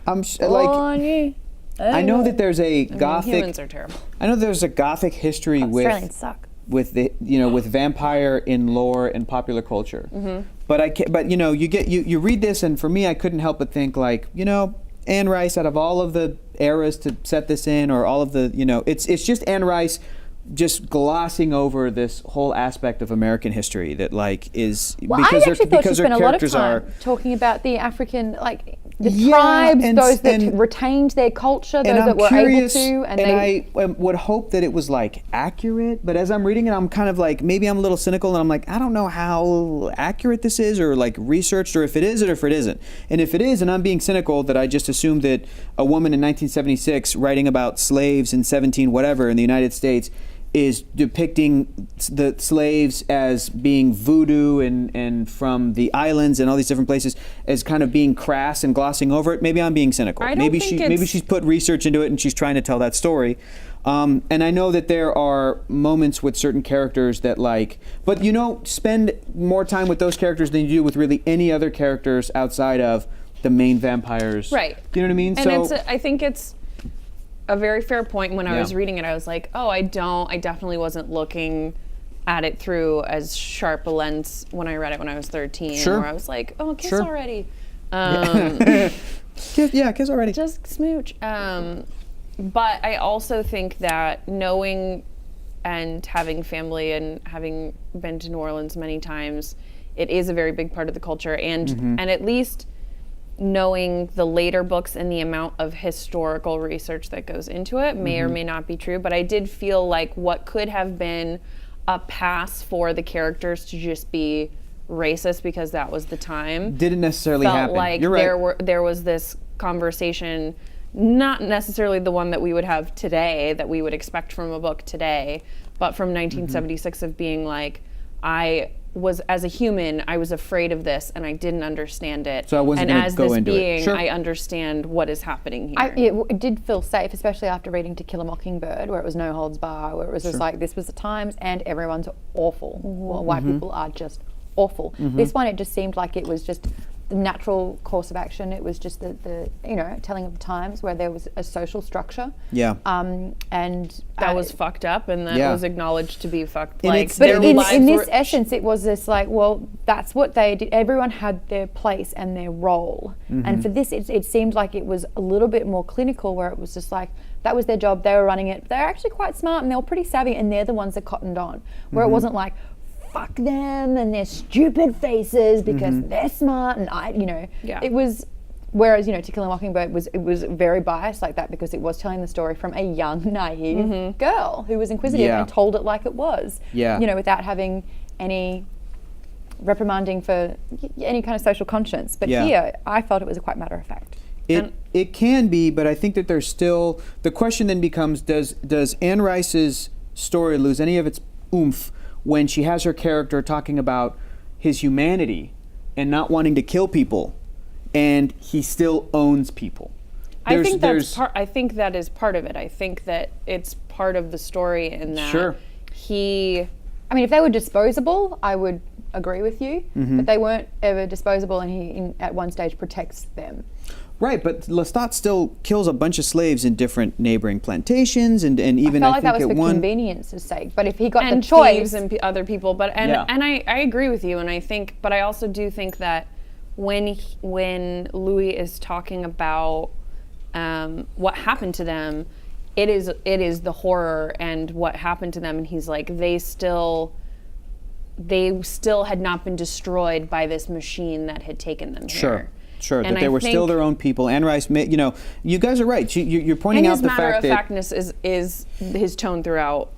A: Like
B: on you.
A: I know that there's a
C: I mean,
A: gothic.
C: humans are terrible.
A: I know there's a gothic history
B: Australians suck.
A: with the with vampire in lore and popular culture. But I can't, but you read this, and for me I couldn't help but think like Anne Rice, out of all of the eras to set this in, or all of the it's just Anne Rice just glossing over this whole aspect of American history that is
B: Well, I
A: because
B: actually thought she
A: her
B: spent a lot of
A: characters
B: time
A: are.
B: talking about the African, the
A: Yeah,
B: tribes,
A: and-
B: those that
A: and-
B: retained their culture, those
A: And I'm
B: that were
A: curious,
B: able to, and
A: I would hope that it was accurate. But as I'm reading it, I'm kind of maybe I'm a little cynical, and I'm like, I don't know how accurate this is, or researched, or if it is, or if it isn't. And if it is, and I'm being cynical, that I just assumed that a woman in 1976 writing about slaves in 17 whatever in the United States is depicting the slaves as being voodoo and from the islands and all these different places as kind of being crass and glossing over it. Maybe I'm being cynical.
C: I don't
A: Maybe
C: think
A: maybe
C: it's-
A: she's put research into it and she's trying to tell that story. And I know that there are moments with certain characters that but spend more time with those characters than you do with really any other characters outside of the main vampires.
C: Right.
A: Do you know what I mean?
C: And I think it's a very fair point. When I was
A: Yeah.
C: reading it, I was like, oh, I definitely wasn't looking at it through as sharp a lens when I read it when I was 13.
A: Sure.
C: Where I was like, oh, kiss
A: Sure.
C: already.
A: kiss already.
C: Just smooch. But I also think that knowing and having family and having been to New Orleans many times, it is a very big part of the culture. And at least knowing the later books and the amount of historical research that goes into it may or may not be true. But I did feel like what could have been a pass for the characters to just be racist because that was the time
A: Didn't necessarily
C: felt
A: happen.
C: like
A: You're right.
C: there was this conversation, not necessarily the one that we would have today, that we would expect from a book today, but from 1976 of being like, as a human, I was afraid of this and I didn't understand it.
A: So I wasn't
C: and
A: gonna
C: as
A: go
C: this
A: into it.
C: being,
A: Sure.
C: I understand what is happening here.
B: It did feel safe, especially after reading To Kill a Mockingbird, where it was no holds bar, where it was just this was the times and everyone's awful. Well, white people are just awful. This one, it just seemed like it was just the natural course of action. It was just the telling of the times where there was a social structure.
A: Yeah.
B: And
C: that was fucked up and that
A: Yeah.
C: was acknowledged to be fucked.
A: And
C: Like
A: it's-
B: But
C: their
B: in
C: lives
B: this
C: were-
B: essence, it was this that's what they did. Everyone had their place and their role. And for this, it seemed like it was a little bit more clinical, where it was just that was their job. They were running it. They're actually quite smart and they were pretty savvy, and they're the ones that cottoned on. Where it wasn't like, fuck them and their stupid faces because they're smart and
C: Yeah.
B: it was. Whereas, To Kill a Mockingbird was very biased like that because it was telling the story from a young, naive girl who was inquisitive
A: Yeah.
B: and told it like it was.
A: Yeah.
B: Without having any reprimanding for any kind of social conscience. But
A: Yeah.
B: here, I felt it was quite matter of fact.
A: It can be, but I think that there's still the question then becomes: Does Anne Rice's story lose any of its oomph when she has her character talking about his humanity and not wanting to kill people, and he still owns people?
C: I
A: there's-
C: think
A: there's-
C: that's part. I think that is part of it. I think that it's part of the story in that
A: Sure.
C: he.
B: I mean, if they were disposable, I would agree with you.
A: Mm-hmm.
B: But they weren't ever disposable, and he, at one stage, protects them.
A: Right, but Lestat still kills a bunch of slaves in different neighboring plantations, and even
B: I
A: I
B: felt like that
A: think
B: was
A: at
B: for
A: one.
B: convenience's sake. But if he got
C: And
B: the choice,
C: thieves and other people, but
A: Yeah.
C: and I agree with you, and I think, but I also do think that when Louis is talking about what happened to them, it is the horror and what happened to them, and he's like they still had not been destroyed by this machine that had taken them here.
A: Sure,
C: And
A: that they
C: I
A: were still
C: think-
A: their own people. Anne Rice, you guys are right. You're pointing
C: And
A: out
C: his
A: the fact that
C: matter-of-factness is his tone throughout.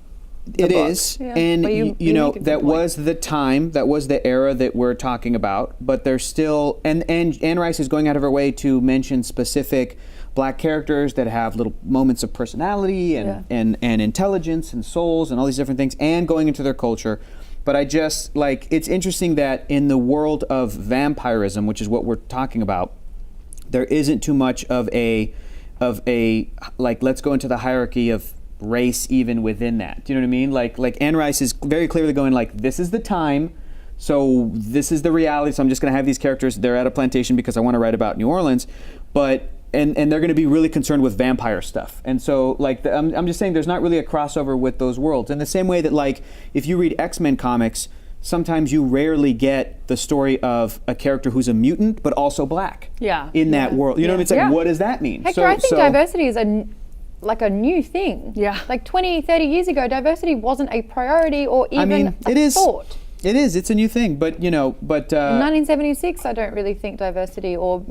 A: it
C: book.
A: is,
C: Yeah.
A: and
C: But you
A: know
C: make a good
A: that
C: point.
A: was the time, that was the era that we're talking about. But there's still, and Anne Rice is going out of her way to mention specific Black characters that have little moments of personality and intelligence and souls and all these different things, and going into their culture. But I just it's interesting that in the world of vampirism, which is what we're talking about, there isn't too much of a let's go into the hierarchy of race even within that. Do you know what I mean? Like Anne Rice is very clearly going this is the time, so this is the reality. So I'm just going to have these characters. They're at a plantation because I want to write about New Orleans, but and they're going to be really concerned with vampire stuff. And so I'm just saying there's not really a crossover with those worlds. In the same way that if you read X-Men comics, sometimes you rarely get the story of a character who's a mutant but also Black.
C: Yeah.
A: In that world, you know what I mean? It's like,
B: Yeah.
A: what does that mean?
B: Hector, I think diversity is a new thing.
C: Yeah.
B: 20, 30 years ago, diversity wasn't a priority or even
A: it is.
B: thought.
A: It is. It's a new thing, but
B: In 1976, I don't really think diversity or,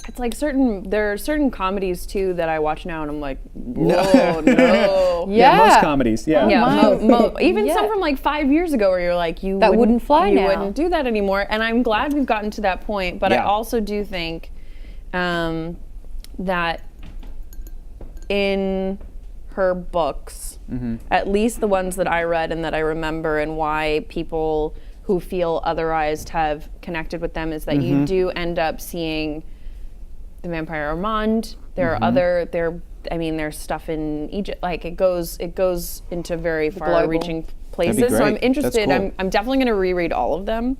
C: It's like there are certain comedies too that I watch now and I'm like, whoa, no.
B: Yeah.
A: most comedies, yeah.
C: Yeah,
B: my-
C: even
B: yeah.
C: some from 5 years ago where you're like,
B: That wouldn't fly
C: you
B: now.
C: wouldn't do that anymore. And I'm glad we've gotten to that point. But I
A: Yeah.
C: also do think that in her books, at least the ones that I read and that I remember, and why people who feel otherized have connected with them, is that you do end up seeing the vampire Armand. There are there's stuff in Egypt. It goes into very far-reaching places.
A: That'd be
C: So I'm
A: great.
C: interested.
A: That's cool.
C: I'm definitely going to reread all of them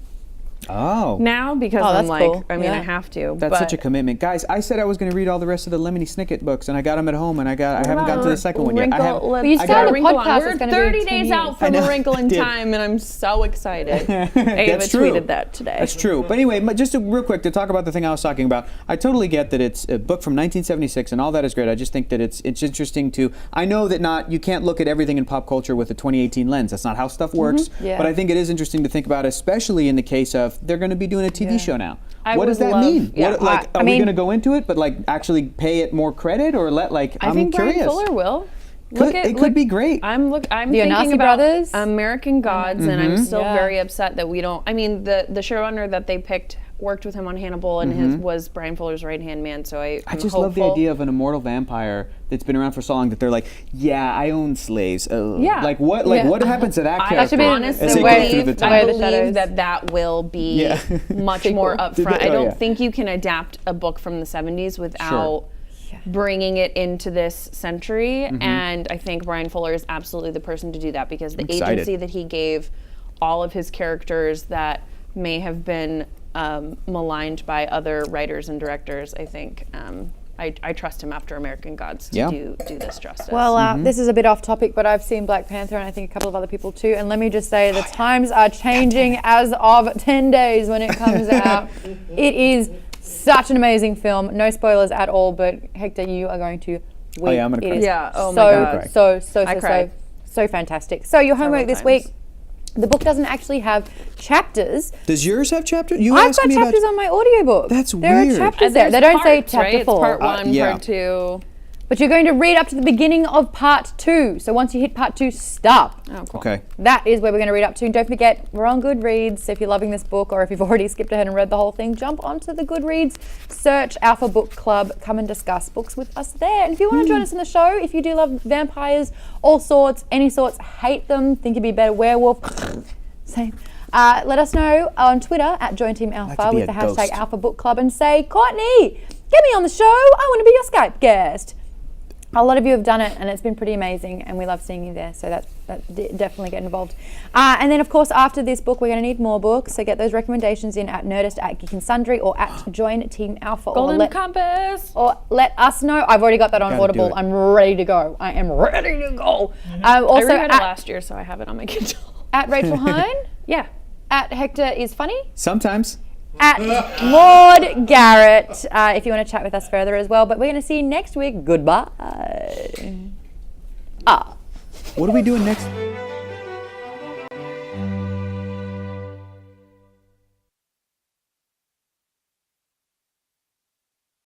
A: Oh.
C: now because
B: Oh,
C: I'm
B: that's cool.
C: I
B: Yeah.
C: have to.
A: That's
C: but
A: such a commitment, guys. I said I was going to read all the rest of the Lemony Snicket books, and I got them at home, and I haven't gotten to the second one yet. I have,
B: Well, you
C: I
B: started
C: got
B: a
C: Wrinkle
B: podcast,
C: On.
B: it's
C: We're
B: gonna be
C: 30
B: 10
C: days
B: years.
C: out
A: I
C: from
A: know.
C: A Wrinkle in
A: Did.
C: Time, and I'm so excited. Ava
A: That's true.
C: tweeted that today.
A: That's true. But anyway, real quick to talk about the thing I was talking about. I totally get that it's a book from 1976, and all that is great. I just think that it's interesting to. I know that you can't look at everything in pop culture with a 2018 lens. That's not how stuff works.
B: Yeah.
A: But I think it is interesting to think about, especially in the case of they're going to be doing a TV show now.
C: I
A: What does
C: would
A: that
C: love-
A: mean?
C: yeah,
A: What,
B: I
A: are we
B: mean-
A: going to go into it, but actually pay it more credit, or let
C: I
A: I'm
C: think
A: curious.
C: Brian Fuller will.
A: It could be great.
C: I'm
B: The
C: thinking
B: Onasi
C: about
B: brothers.
C: American Gods, and I'm still
B: Yeah.
C: very upset that we don't. I mean, the showrunner that they picked worked with him on Hannibal, and his was Brian Fuller's right hand man. So
A: I
C: I'm
A: just love the
C: hopeful.
A: idea of an immortal vampire that's been around for so long that they're like, yeah, I own slaves.
C: Yeah.
A: What happens to that
C: I
A: character?
B: should be
C: honestly
A: as they
B: the
A: go
B: way-
A: through the
B: the
A: time?
B: way
C: I
B: the
C: believe
B: shadows.
C: that will be
A: Yeah.
C: much more upfront. I
A: Oh,
C: don't
A: yeah.
C: think you can adapt a book from the 70s without bringing it into this century. And I think Brian Fuller is absolutely the person to do that, because the
A: excited.
C: agency that he gave all of his characters that may have been maligned by other writers and directors, I think I trust him after American Gods to
A: Yeah.
C: do this justice.
B: Well, this is a bit off topic, but I've seen Black Panther, and I think a couple of other people too. And let me just say, the times are changing as of 10 days when it comes out. It is such an amazing film. No spoilers at all, but Hector, you are going to weep.
A: yeah, I'm gonna
B: It
A: cry.
B: is
C: Yeah, oh my
B: so,
C: God.
B: so
C: cried.
B: fantastic. So your homework this
C: times.
B: week. The book doesn't actually have chapters.
A: Does yours have chapters? You
B: I've
A: asked
B: got
A: me
B: chapters
A: about.
B: on my audiobook.
A: That's
B: there
A: weird.
B: are chapters
C: And
B: there. They
C: there's
B: don't say
C: parts,
B: chapter
C: right? It's
B: 4.
C: part 1,
A: yeah.
C: part 2.
B: But you're going to read up to the beginning of part 2. So once you hit part 2, stop.
C: Oh, cool.
A: Okay.
B: That is where we're going to read up to. And don't forget, we're on Goodreads. If you're loving this book, or if you've already skipped ahead and read the whole thing, jump onto the Goodreads, search Alpha Book Club, come and discuss books with us there. And if you want to join us on the show, if you do love vampires, all sorts, any sorts, hate them, think you'd be a better werewolf, same. Let us know on Twitter at Join Team Alpha
A: to be
B: with
A: a
B: the hashtag
A: ghost.
B: Alpha Book Club, and say, Courtney, get me on the show. I want to be your Skype guest. A lot of you have done it, and it's been pretty amazing, and we love seeing you there. So definitely get involved. And then, of course, after this book, we're going to need more books. So get those recommendations in at Nerdist, at Geek and Sundry, or at Join Team Alpha.
C: Golden Compass.
B: Or let us know. I've already got that on
A: Gotta do
B: Audible.
A: it.
B: I'm ready to go. I am ready to go.
C: I
B: Also,
C: reread it
B: at,
C: last year, so I have it on my Kindle.
B: at Rachel Hine,
C: Yeah.
B: at Hector is Funny.
A: Sometimes.
B: At Maud Garrett, if you want to chat with us further as well. But we're going to see you next week. Goodbye.
A: What are we doing next?